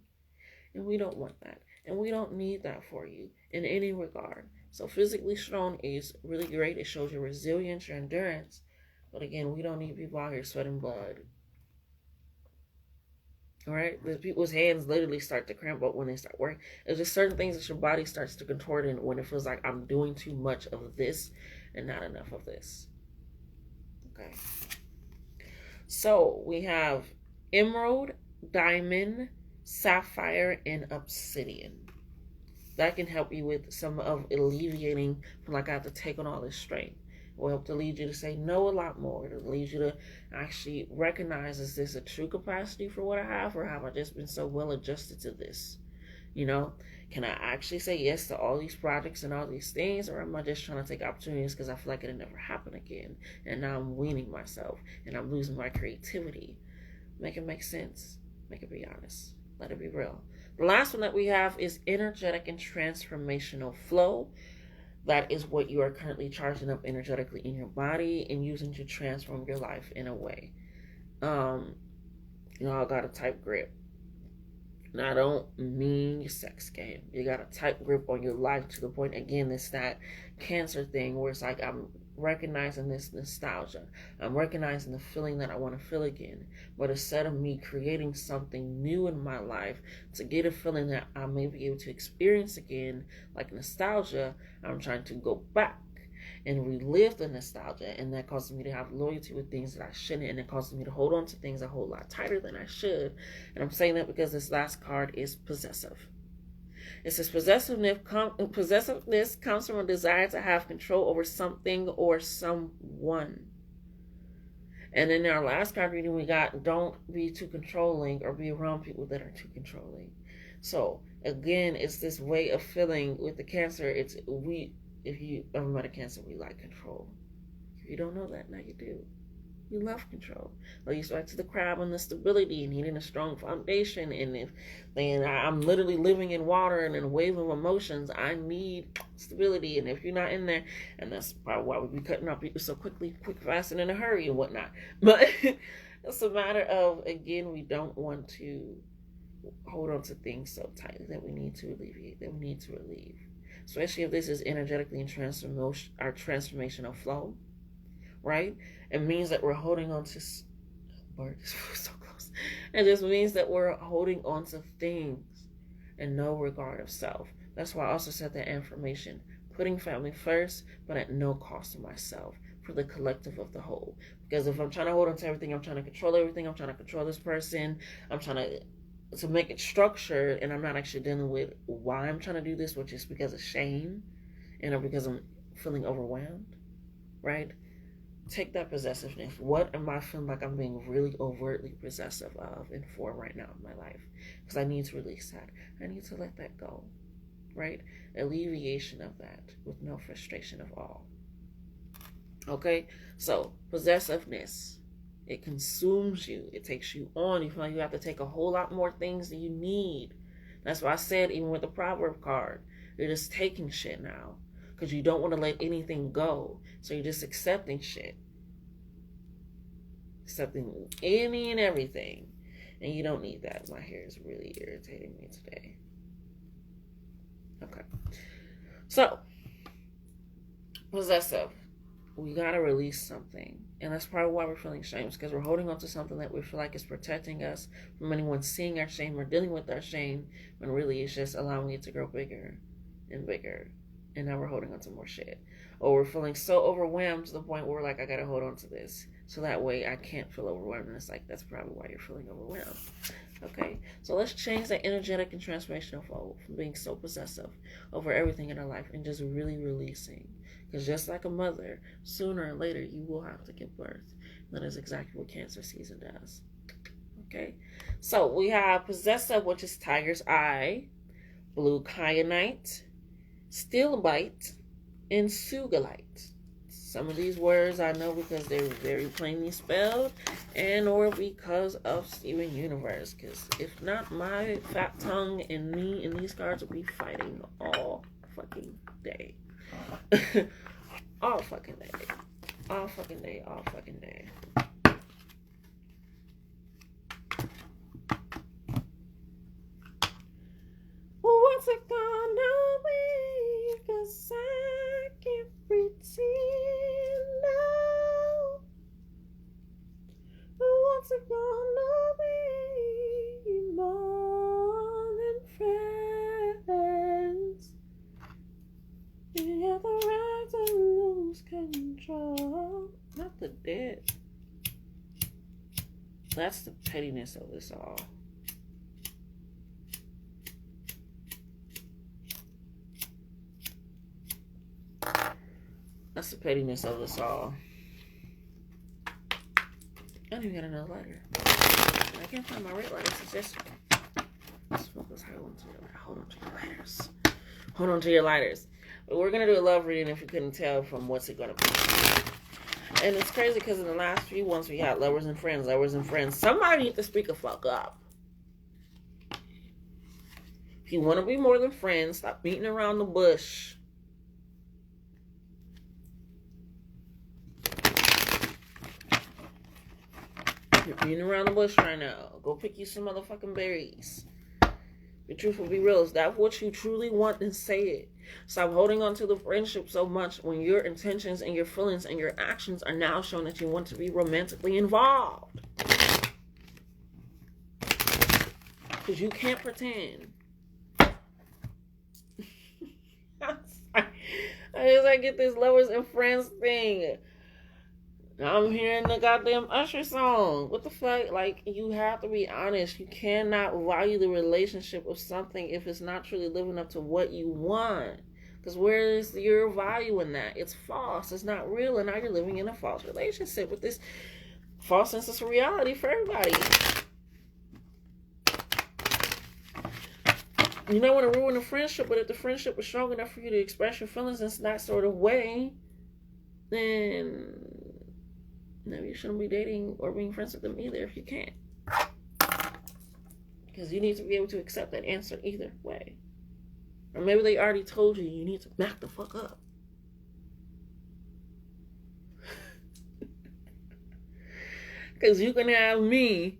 And we don't want that. And we don't need that for you in any regard. So physically strong is really great. It shows your resilience, your endurance. But again, we don't need people out here sweating blood. All right? There's people's hands literally start to cramp up when they start working. There's just certain things that your body starts to contort in when it feels like I'm doing too much of this and not enough of this. Okay. So we have emerald, diamond, sapphire, and obsidian. That can help you with some of alleviating from like I have to take on all this strain. It will help to lead you to say no a lot more. It'll lead you to actually recognize, is this a true capacity for what I have, or have I just been so well adjusted to this? Can I actually say yes to all these projects and all these things, or am I just trying to take opportunities because I feel like it'll never happen again, and now I'm weaning myself and I'm losing my creativity? Make it make sense. Make it be honest. Let it be real. The last one that we have is energetic and transformational flow. That is what you are currently charging up energetically in your body and using to transform your life in a way. I got a tight grip. Now, I don't mean your sex game. You got a tight grip on your life to the point, again, it's that Cancer thing where it's like I'm recognizing this nostalgia. I'm recognizing the feeling that I want to feel again. But instead of me creating something new in my life to get a feeling that I may be able to experience again, like nostalgia, I'm trying to go back and relive the nostalgia, and that causes me to have loyalty with things that I shouldn't, and it causes me to hold on to things a whole lot tighter than I should. And I'm saying that because this last card is possessive. It says possessiveness comes from a desire to have control over something or someone. And in our last card reading, we got don't be too controlling or be around people that are too controlling. So again, it's this way of feeling with the Cancer. If you ever met a Cancer, we like control. If you don't know that, now you do. You love control. Like you back to the crab and the stability and needing a strong foundation. And if then I'm literally living in water and in a wave of emotions, I need stability. And if you're not in there, and that's probably why we be cutting off people so quickly, quick, fast, and in a hurry and whatnot. But it's a matter of, again, we don't want to hold on to things so tightly that we need to alleviate, that we need to relieve. Especially if this is energetically in our transformational flow, right? It means that we're holding on to so close. It just means that we're holding on to things and no regard of self. That's why I also said that affirmation, putting family first, but at no cost to myself, for the collective of the whole. Because if I'm trying to hold on to everything, I'm trying to control everything, I'm trying to control this person, I'm trying to make it structured, and I'm not actually dealing with why I'm trying to do this, which is because of shame and or because I'm feeling overwhelmed, right? Take that possessiveness. What am I feeling like I'm being really overtly possessive of and for right now in my life? Because I need to release that. I need to let that go, right? Alleviation of that with no frustration of all. Okay? So, possessiveness. It consumes you. It takes you on. You feel like you have to take a whole lot more things than you need. That's why I said, even with the proverb card, you're just taking shit now. Because you don't want to let anything go. So you're just accepting shit. Accepting any and everything. And you don't need that. My hair is really irritating me today. Okay. So, possessive. We gotta release something. And that's probably why we're feeling shame. It's because we're holding on to something that we feel like is protecting us from anyone seeing our shame or dealing with our shame, when really it's just allowing it to grow bigger and bigger. And now we're holding on to more shit. Or we're feeling so overwhelmed to the point where we're like, I gotta hold on to this, so that way I can't feel overwhelmed. And it's like, that's probably why you're feeling overwhelmed. Okay, so let's change that energetic and transformational flow from being so possessive over everything in our life and just really releasing. Because just like a mother, sooner or later you will have to give birth. And that is exactly what Cancer season does. Okay, so we have possessive, which is tiger's eye, blue kyanite, stilbite, and sugalite. Some of these words I know because they're very plainly spelled, and or because of Steven Universe. Because if not, my fat tongue and me in these cards will be fighting all fucking day. All fucking day. All fucking day. All fucking day. Well, what's it gonna be? 'Cause I can't pretend now. What's it gonna be? More than friends. You have the right to lose control. Not the dead. That's the pettiness of this all. That's the pettiness of us all. I don't even got another lighter. I can't find my red lighter since yesterday. Let's focus. Hold on to your lighters. Hold on to your lighters. But we're going to do a love reading if you couldn't tell from what's it going to be. And it's crazy because in the last few ones we had lovers and friends, lovers and friends. Somebody need to speak a fuck up. If you want to be more than friends, stop beating around the bush. You're beating around the bush right now. Go pick you some motherfucking berries. Be truthful, be real. Is that what you truly want? Then say it. Stop holding on to the friendship so much when your intentions and your feelings and your actions are now showing that you want to be romantically involved. Because you can't pretend. I get this lovers and friends thing. I'm hearing the goddamn Usher song. What the fuck? Like, you have to be honest. You cannot value the relationship of something if it's not truly living up to what you want. Because where is your value in that? It's false. It's not real. And now you're living in a false relationship with this false sense of reality for everybody. You don't want to ruin a friendship, but if the friendship is strong enough for you to express your feelings in that sort of way, then maybe you shouldn't be dating or being friends with them either if you can't. Because you need to be able to accept that answer either way. Or maybe they already told you you need to back the fuck up. Because you can have me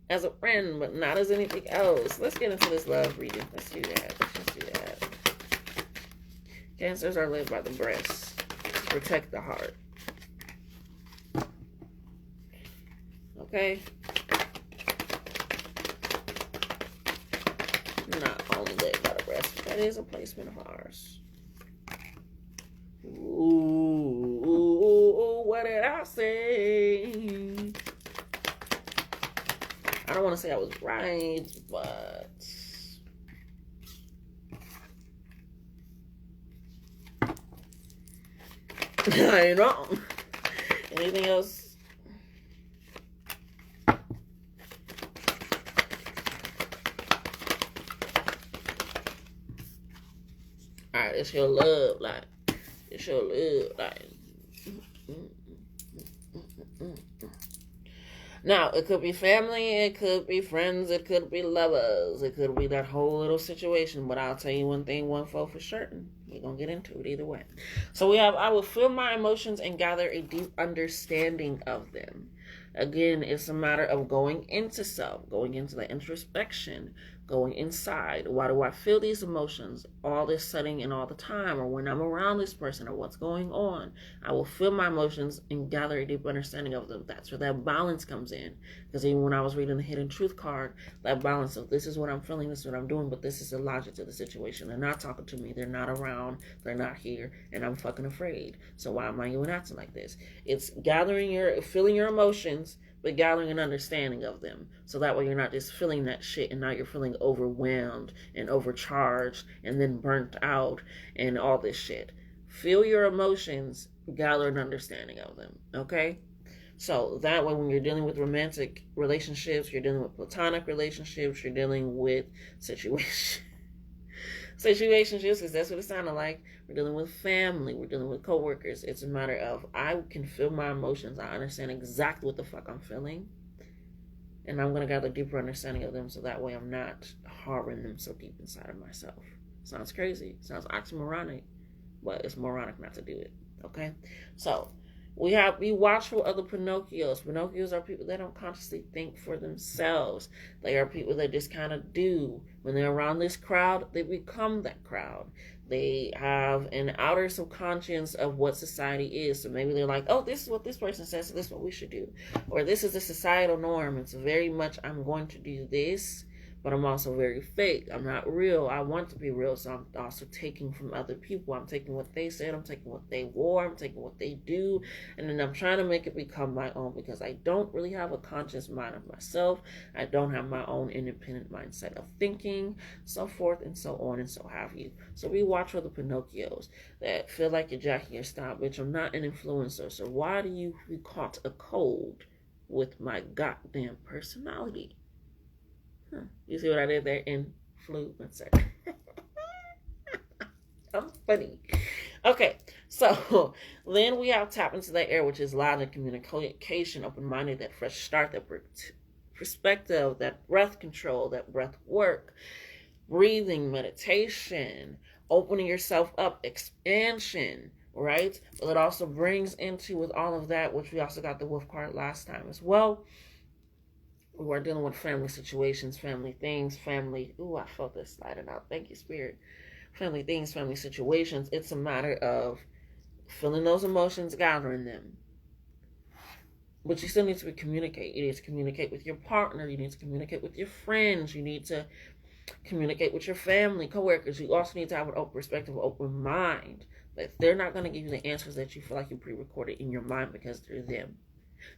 as a friend, but not as anything else. Let's get into this love reading. Let's do that. Cancers are led by the breast to protect the heart. Okay? Not only led by the breast, but that is a placement of ours. Ooh, what did I say? I don't want to say I was right, but I ain't wrong. Anything else? Alright, it's your love life. It's your love life. Now, it could be family, it could be friends, it could be lovers, it could be that whole little situation, but I'll tell you one thing, one for certain. We're going to get into it either way. So we have, I will feel my emotions and gather a deep understanding of them. Again, it's a matter of going into self, going into the introspection, going inside. Why do I feel these emotions all this sudden and all the time, or when I'm around this person, or what's going on? I will feel my emotions and gather a deep understanding of them. That's where that balance comes in. Because even when I was reading the Hidden Truth card, that balance of this is what I'm feeling, this is what I'm doing, but this is the logic to the situation. They're not talking to me, they're not around, they're not here, and I'm fucking afraid. So why am I even acting like this? It's feeling your emotions, but gathering an understanding of them. So that way you're not just feeling that shit and now you're feeling overwhelmed and overcharged and then burnt out and all this shit. Feel your emotions, gather an understanding of them, okay? So that way when you're dealing with romantic relationships, you're dealing with platonic relationships, you're dealing with situationships, because that's what it sounded like. We're dealing with family, we're dealing with coworkers. It's a matter of, I can feel my emotions, I understand exactly what the fuck I'm feeling, and I'm going to gather a deeper understanding of them so that way I'm not harboring them so deep inside of myself. Sounds crazy, sounds oxymoronic, but it's moronic not to do it, okay? So be watchful of the Pinocchios. Pinocchios are people that don't consciously think for themselves. They are people that just kind of do. When they're around this crowd, they become that crowd. They have an outer subconscious of what society is. So maybe they're like, oh, this is what this person says, so this is what we should do. Or this is the societal norm. It's very much, I'm going to do this, but I'm also very fake. I'm not real. I want to be real, so I'm also taking from other people. I'm taking what they said, I'm taking what they wore, I'm taking what they do, and then I'm trying to make it become my own because I don't really have a conscious mind of myself. I don't have my own independent mindset of thinking, so forth and so on and so have you. So we watch for the Pinocchios that feel like you're jacking your style. Bitch, I'm not an influencer, so why do you be caught a cold with my goddamn personality? You see what I did there? Influencer. I'm funny. Okay, so then we have tap into that air, which is logic, communication, open-minded, that fresh start, that perspective, that breath control, that breath work, breathing, meditation, opening yourself up, expansion, right? But it also brings into, with all of that, which we also got the wolf card last time as well, We're dealing with family situations, family things, family. Ooh, I felt this sliding out. Thank you, Spirit. Family things, family situations. It's a matter of feeling those emotions, gathering them. But you still need to communicate. You need to communicate with your partner. You need to communicate with your friends. You need to communicate with your family, coworkers. You also need to have an open perspective, open mind. That they're not going to give you the answers that you feel like you pre-recorded in your mind because they're them.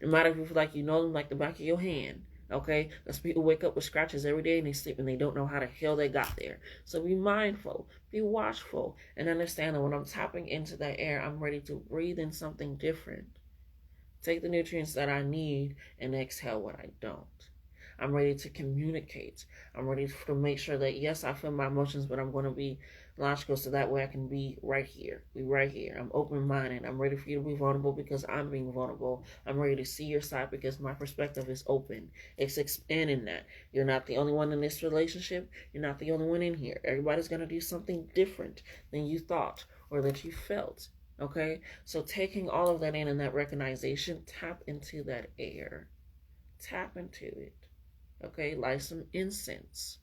No matter if you feel like you know them like the back of your hand. Okay? Because people wake up with scratches every day and they sleep and they don't know how the hell they got there. So be mindful, be watchful, and understand that when I'm tapping into that air, I'm ready to breathe in something different. Take the nutrients that I need and exhale what I don't. I'm ready to communicate. I'm ready to make sure that, yes, I feel my emotions, but I'm going to be logical so that way I can be right here. Be right here. I'm open-minded. I'm ready for you to be vulnerable because I'm being vulnerable. I'm ready to see your side because my perspective is open. It's expanding that. You're not the only one in this relationship. You're not the only one in here. Everybody's going to do something different than you thought or that you felt. Okay, so taking all of that in and that recognition, tap into that air. Tap into it. Okay, light some incense.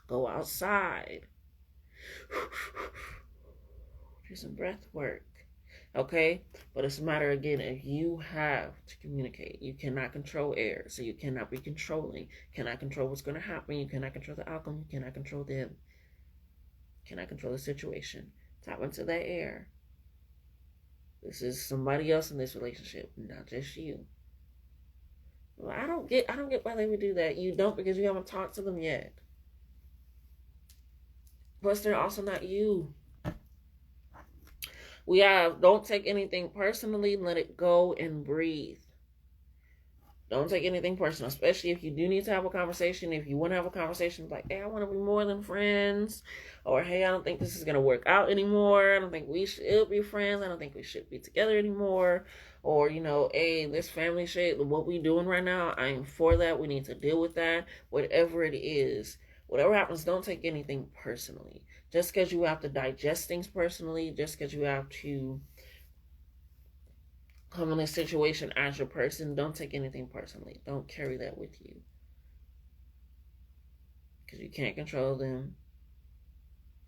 Go outside. Do some breath work. Okay, but it's a matter again if you have to communicate. You cannot control air, so you cannot be controlling. You cannot control what's going to happen. You cannot control the outcome. You cannot control them. You cannot control the situation. Tap into that air. This is somebody else in this relationship, not just you. Well, I don't get why they would do that. You don't because you haven't talked to them yet. Plus, they're also not you. Don't take anything personally. Let it go and breathe. Don't take anything personal, especially if you do need to have a conversation. If you want to have a conversation like, hey, I want to be more than friends. Or, hey, I don't think this is going to work out anymore. I don't think we should be friends. I don't think we should be together anymore. Or, hey, this family shit, what we doing right now, I am for that. We need to deal with that. Whatever it is, whatever happens, don't take anything personally. Just because you have to digest things personally, just because you have to come in a situation as your person, don't take anything personally. Don't carry that with you. Because you can't control them.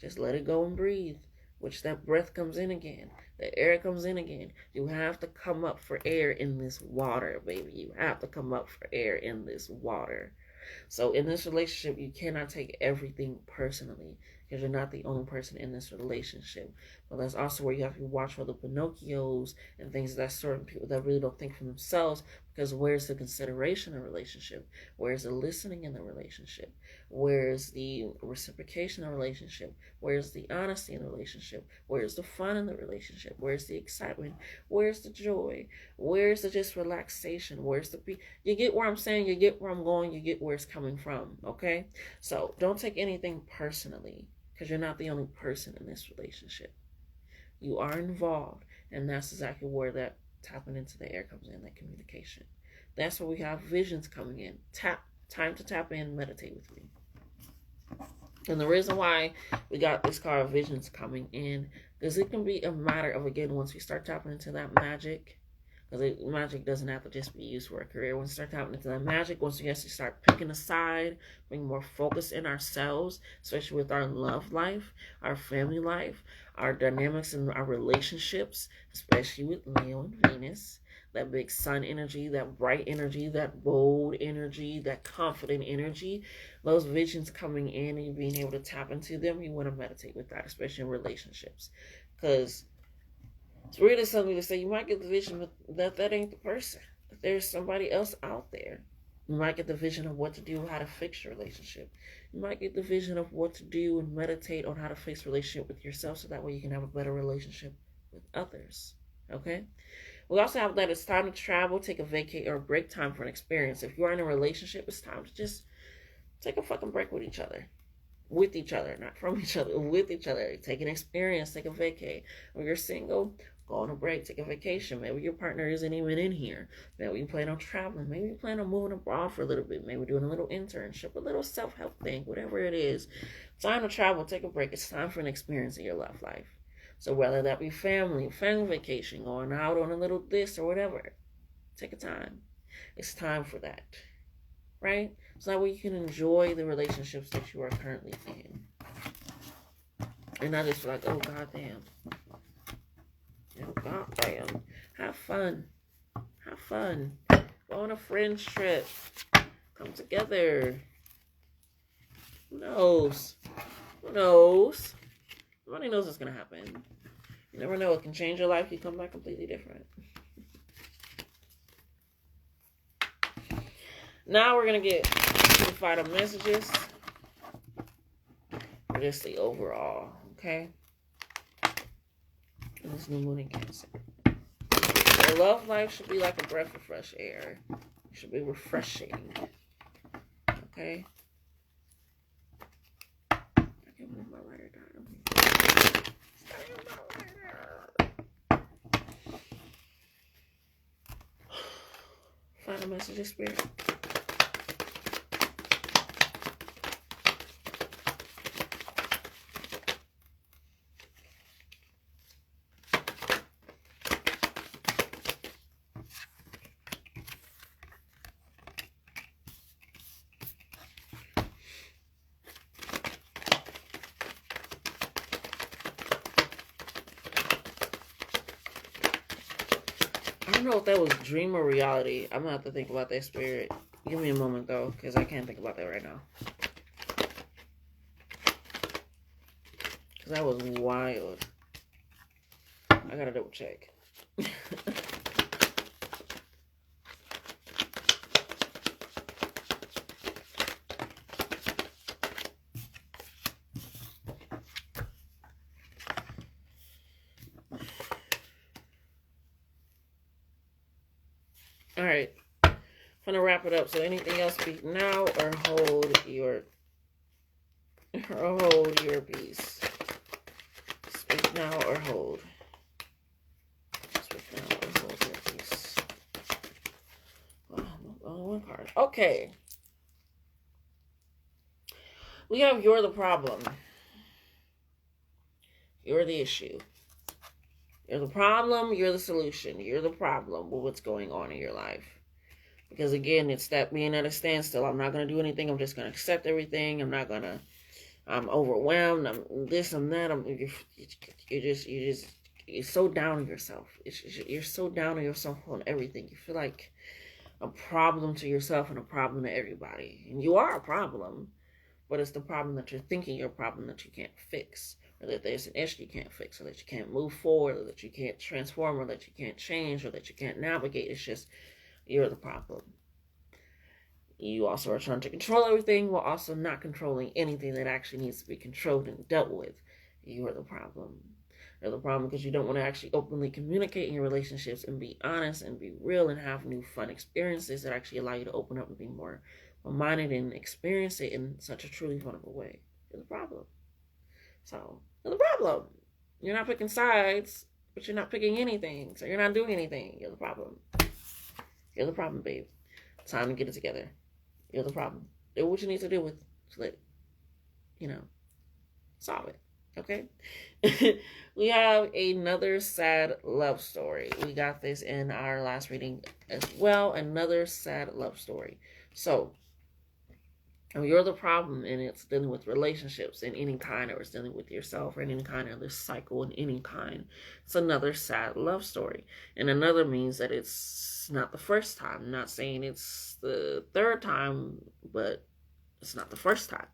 Just let it go and breathe. Which that breath comes in again. The air comes in again. You have to come up for air in this water, baby. You have to come up for air in this water. So in this relationship, you cannot take everything personally because you're not the only person in this relationship. But that's also where you have to watch for the Pinocchios and things that certain people that really don't think for themselves, because where's the consideration in a relationship? Where's the listening in the relationship? Where's the reciprocation in the relationship? Where's the honesty in the relationship? Where's the fun in the relationship? Where's the excitement? Where's the joy? Where's the just relaxation? Where's the peace? You get where I'm saying? You get where I'm going? You get where it's coming from, okay? So don't take anything personally because you're not the only person in this relationship. You are involved, and that's exactly where that tapping into the air comes in, that communication. That's where we have visions coming in. Time to tap in, meditate with me. And the reason why we got this card of visions coming in is it can be a matter of, again, once we start tapping into that magic, because magic doesn't have to just be used for a career. Once we start tapping into that magic, once we actually start picking a side, bring more focus in ourselves, especially with our love life, our family life, our dynamics and our relationships, especially with Leo and Venus, that big sun energy, that bright energy, that bold energy, that confident energy, those visions coming in and you being able to tap into them, you want to meditate with that, especially in relationships. Because it's really something to say. You might get the vision that ain't the person. That there's somebody else out there. You might get the vision of what to do, how to fix your relationship. You might get the vision of what to do and meditate on how to fix relationship with yourself so that way you can have a better relationship with others. Okay? We also have that it's time to travel, take a vacate, or break time for an experience. If you are in a relationship, it's time to just take a fucking break with each other. With each other, not from each other, with each other. Take an experience, take a vacate. When you're single, go on a break, take a vacation. Maybe your partner isn't even in here. Maybe you plan on traveling. Maybe you plan on moving abroad for a little bit. Maybe doing a little internship, a little self-help thing, whatever it is. Time to travel, take a break. It's time for an experience in your love life. So whether that be family vacation, going out on a little this or whatever, take a time. It's time for that. right? So that way you can enjoy the relationships that you are currently in. And not just like, oh, goddamn. Oh, goddamn. Have fun. Have fun. Go on a friend's trip. Come together. Who knows? Who knows? Nobody knows what's going to happen. You never know. It can change your life. You come back completely different. Now we're going to get to the final messages. For just the overall. Okay? And this new moon in Cancer. Your love life should be like a breath of fresh air. It should be refreshing. Okay? I can't move my lighter down. Final message of spirit. I don't know if that was dream or reality. I'm gonna have to think about that, spirit. Give me a moment though, because I can't think about that right now. Because that was wild. I gotta double check. All right, I'm gonna wrap it up. So anything else, speak now or hold your peace. Speak now or hold. Speak now or hold your peace. Oh, one card. Okay. We have you're the problem. You're the issue. You're the problem, you're the solution. You're the problem with what's going on in your life. Because again, it's that being at a standstill. I'm not going to do anything. I'm just going to accept everything. I'm overwhelmed. I'm this, I'm that. You're so down on yourself. You're so down on yourself on everything. You feel like a problem to yourself and a problem to everybody. And you are a problem. But it's the problem that you're thinking you're a problem that you can't fix. Or that there's an issue you can't fix, or that you can't move forward, or that you can't transform, or that you can't change, or that you can't navigate. It's just, you're the problem. You also are trying to control everything while also not controlling anything that actually needs to be controlled and dealt with. You are the problem. You're the problem because you don't want to actually openly communicate in your relationships and be honest and be real and have new fun experiences that actually allow you to open up and be more minded and experience it in such a truly vulnerable way. You're the problem. So, you're the problem. You're not picking sides, but you're not picking anything. So you're not doing anything. You're the problem. You're the problem, babe. Time to get it together. You're the problem. Do what you need to do with it. Solve it. Okay? We have another sad love story. We got this in our last reading as well. Another sad love story. So, you're the problem, and it's dealing with relationships in any kind, or it's dealing with yourself or in any kind of this cycle in any kind. It's another sad love story. And another means that it's not the first time. I'm not saying it's the third time, but it's not the first time.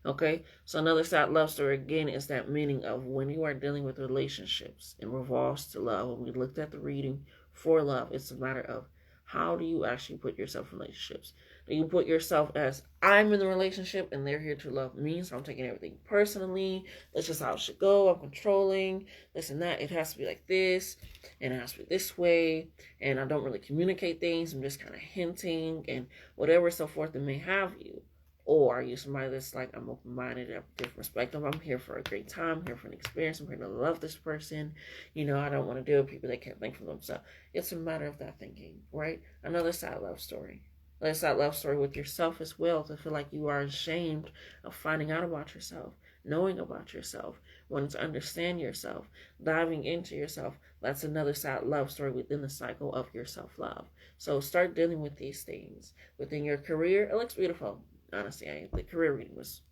Okay? So another sad love story, again, is that meaning of when you are dealing with relationships and revolves to love. When we looked at the reading for love, it's a matter of how do you actually put yourself in relationships? Do you put yourself as, I'm in the relationship and they're here to love me, so I'm taking everything personally. That's just how it should go. I'm controlling this and that. It has to be like this, and it has to be this way, and I don't really communicate things. I'm just kind of hinting and whatever, so forth, and may have you. Or are you somebody that's like, I'm open-minded, I have a different perspective, I'm here for a great time, I'm here for an experience, I'm here to love this person. I don't want to deal with people that can't think for themselves. It's a matter of that thinking, right? Another sad love story. Another sad love story with yourself as well, to feel like you are ashamed of finding out about yourself. knowing about yourself, wanting to understand yourself, diving into yourself. That's another sad love story within the cycle of your self-love. So start dealing with these things. Within your career, it looks beautiful. Honestly, the career reading was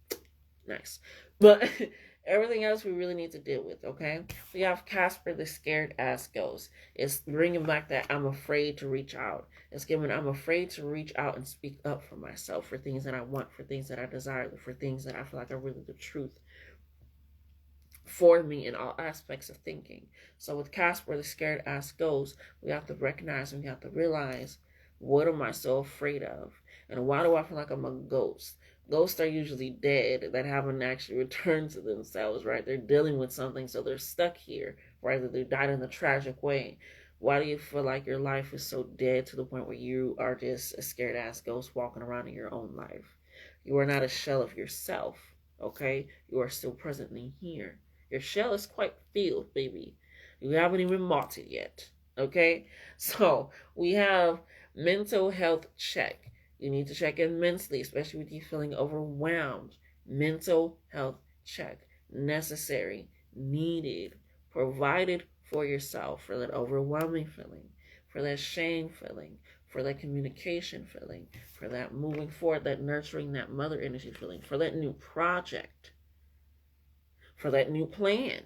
nice. But everything else we really need to deal with, okay? We have Casper, the scared ass ghost. It's bringing back that I'm afraid to reach out. It's giving I'm afraid to reach out and speak up for myself, for things that I want, for things that I desire, for things that I feel like are really the truth for me in all aspects of thinking. So with Casper, the scared ass ghost, we have to recognize and we have to realize, what am I so afraid of? And why do I feel like I'm a ghost? Ghosts are usually dead that haven't actually returned to themselves, right? They're dealing with something, so they're stuck here, right? They died in a tragic way. Why do you feel like your life is so dead to the point where you are just a scared ass ghost walking around in your own life? You are not a shell of yourself, okay? You are still presently here. Your shell is quite filled, baby. You haven't even malted yet, okay? So we have mental health check. You need to check in mentally, especially with you feeling overwhelmed. Mental health check. Necessary, needed, provided for yourself, for that overwhelming feeling, for that shame feeling, for that communication feeling, for that moving forward, that nurturing, that mother energy feeling, for that new project, for that new plan.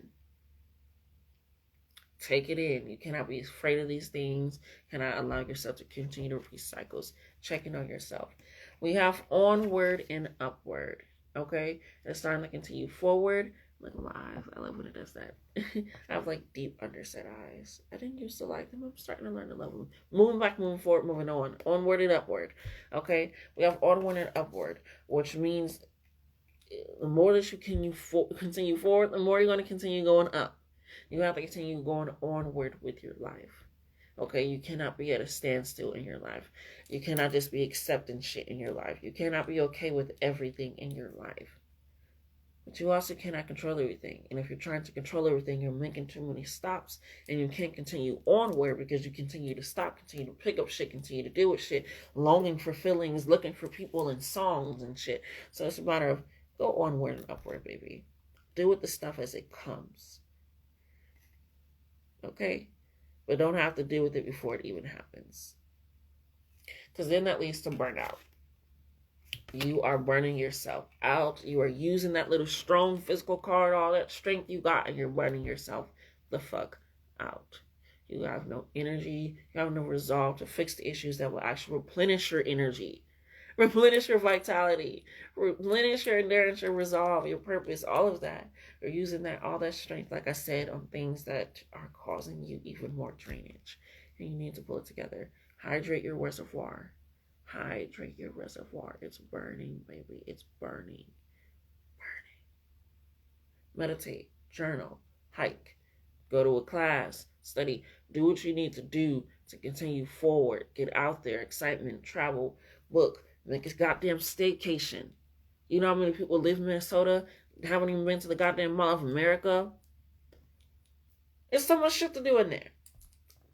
Take it in. You cannot be afraid of these things. Cannot allow yourself to continue to repeat cycles. Checking on yourself. We have onward and upward. Okay? It's starting to continue forward. Look at my eyes. I love when it does that. I have like deep underset eyes. I didn't used to like them. I'm starting to learn to love them. Moving back, moving forward, moving on. Onward and upward. Okay? We have onward and upward, which means the more that you continue forward, the more you're going to continue going up. You have to continue going onward with your life. Okay, you cannot be at a standstill in your life. You cannot just be accepting shit in your life. You cannot be okay with everything in your life. But you also cannot control everything. And if you're trying to control everything, you're making too many stops. And you can't continue onward because you continue to stop, continue to pick up shit, continue to deal with shit, longing for feelings, looking for people and songs and shit. So it's a matter of go onward and upward, baby. Deal with the stuff as it comes. Okay? But don't have to deal with it before it even happens. Because then that leads to burnout. You are burning yourself out. You are using that little strong physical card, all that strength you got, and you're burning yourself the fuck out. You have no energy. You have no resolve to fix the issues that will actually replenish your energy. Replenish your vitality. Replenish your endurance, your resolve, your purpose, all of that. You're using that, all that strength, like I said, on things that are causing you even more drainage. And you need to pull it together. Hydrate your reservoir. Hydrate your reservoir. It's burning, baby. It's burning. Burning. Meditate. Journal. Hike. Go to a class. Study. Do what you need to do to continue forward. Get out there. Excitement. Travel. Book. Make a goddamn staycation. You know how many people live in Minnesota, haven't even been to the goddamn Mall of America? There's so much shit to do in there.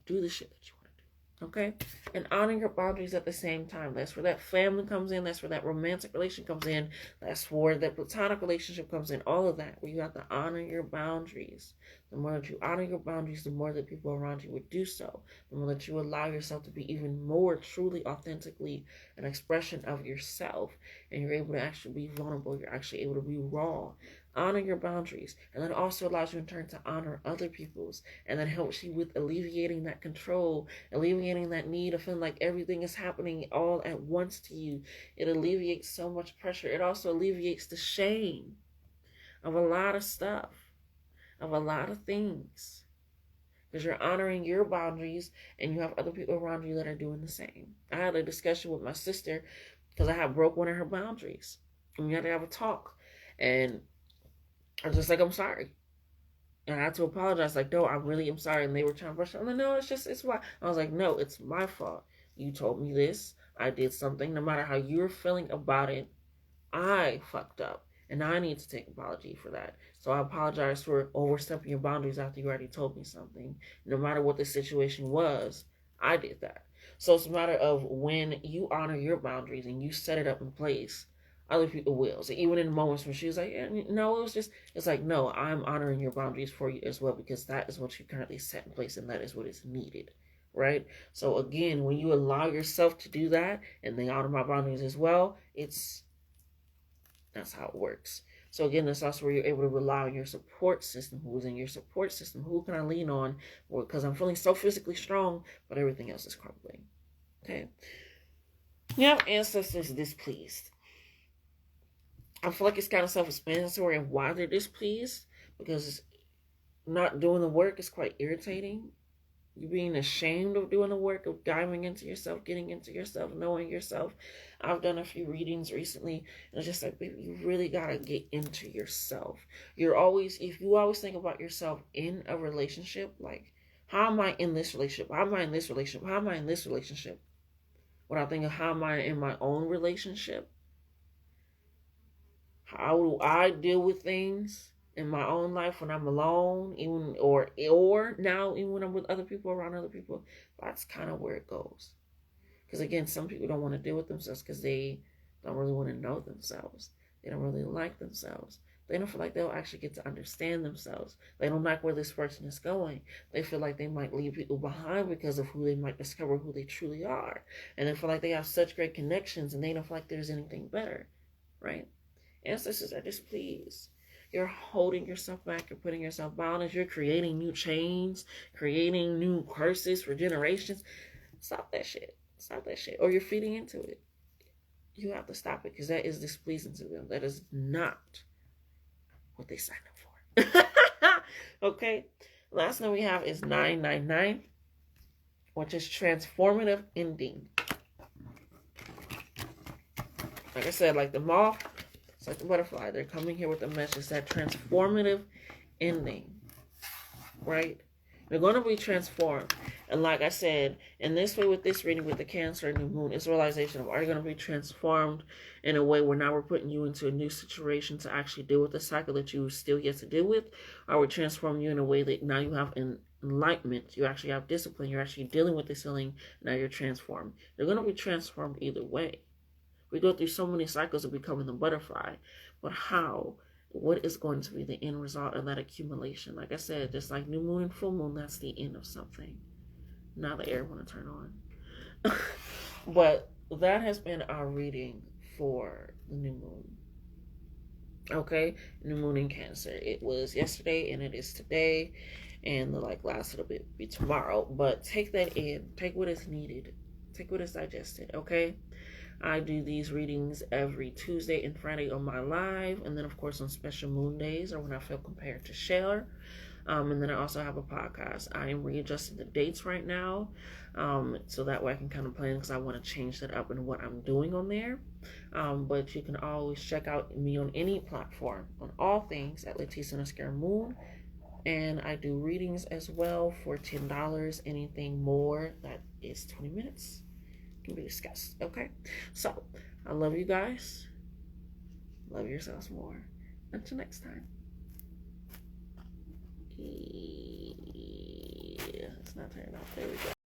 Do the shit that you want to do. Okay? And honor your boundaries at the same time. That's where that family comes in. That's where that romantic relationship comes in. That's where that platonic relationship comes in. All of that. Where you have to honor your boundaries. The more that you honor your boundaries, the more that people around you would do so. The more that you allow yourself to be even more truly, authentically an expression of yourself. And you're able to actually be vulnerable. You're actually able to be raw. Honor your boundaries. And that also allows you in turn to honor other people's. And that helps you with alleviating that control, alleviating that need of feeling like everything is happening all at once to you. It alleviates so much pressure. It also alleviates the shame of a lot of stuff. Of a lot of things, because you're honoring your boundaries and you have other people around you that are doing the same. I had a discussion with my sister because I had broke one of her boundaries, and we had to have a talk, and I was just like, I'm sorry, and I had to apologize, like, no, I really am sorry. And they were trying to brush it. I'm like, no, it's why. I was like, no, it's my fault. You told me this. I did something. No matter how you're feeling about it, I fucked up. And I need to take apology for that. So I apologize for overstepping your boundaries after you already told me something. No matter what the situation was, I did that. So it's a matter of when you honor your boundaries and you set it up in place, other people will. So even in moments when she was like, no, it's like, no, I'm honoring your boundaries for you as well, because that is what you currently set in place and that is what is needed, right? So again, when you allow yourself to do that and they honor my boundaries as well, that's how it works. So again, that's also where you're able to rely on your support system. Who's in your support system? Who can I lean on? Because I'm feeling so physically strong, but everything else is crumbling. Okay. You have ancestors displeased. I feel like it's kind of self-explanatory and why they're displeased, because not doing the work is quite irritating. You being ashamed of doing the work, of diving into yourself, getting into yourself, knowing yourself. I've done a few readings recently, and it's just like, baby, you really gotta get into yourself. If you always think about yourself in a relationship, like, how am I in this relationship? How am I in this relationship? How am I in this relationship? When I think of how am I in my own relationship, how do I deal with things in my own life when I'm alone, even or now even when I'm with other people, around other people, that's kind of where it goes. Because again, some people don't want to deal with themselves because they don't really want to know themselves. They don't really like themselves. They don't feel like they'll actually get to understand themselves. They don't like where this person is going. They feel like they might leave people behind because of who they might discover who they truly are. And they feel like they have such great connections and they don't feel like there's anything better, right? Ancestors are displeased. You're holding yourself back. You're putting yourself bound. You're creating new chains, creating new curses for generations. Stop that shit. Stop that shit. Or you're feeding into it. You have to stop it because that is displeasing to them. That is not what they signed up for. Okay. Last one we have is 999, which is transformative ending. Like I said, like the moth, it's like the butterfly. They're coming here with a message that transformative ending, right? They're going to be transformed. And like I said, in this way, with this reading with the Cancer and New Moon, it's realization of, are you going to be transformed in a way where now we're putting you into a new situation to actually deal with the cycle that you still yet to deal with? Or we transform you in a way that now you have enlightenment, you actually have discipline, you're actually dealing with this healing, now you're transformed. They're going to be transformed either way. We go through so many cycles of becoming the butterfly, but how? What is going to be the end result of that accumulation? Like I said, just like new moon and full moon, that's the end of something. Now the air want to turn on. But that has been our reading for the new moon. Okay, new moon in Cancer. It was yesterday and it is today, and the last little bit be tomorrow. But take that in. Take what is needed. Take what is digested. Okay. I do these readings every Tuesday and Friday on my live, and then of course on special moon days or when I feel compared to share. And then I also have a podcast. I am readjusting the dates right now, so that way I can kind of plan, because I want to change that up in what I'm doing on there. But you can always check out me on any platform, on all things at Leticia_Moon. And I do readings as well for $10. Anything more that is 20 minutes can be discussed. Okay, so I love you guys. Love yourselves more. Until next time. Yeah, it's not turning off. There we go.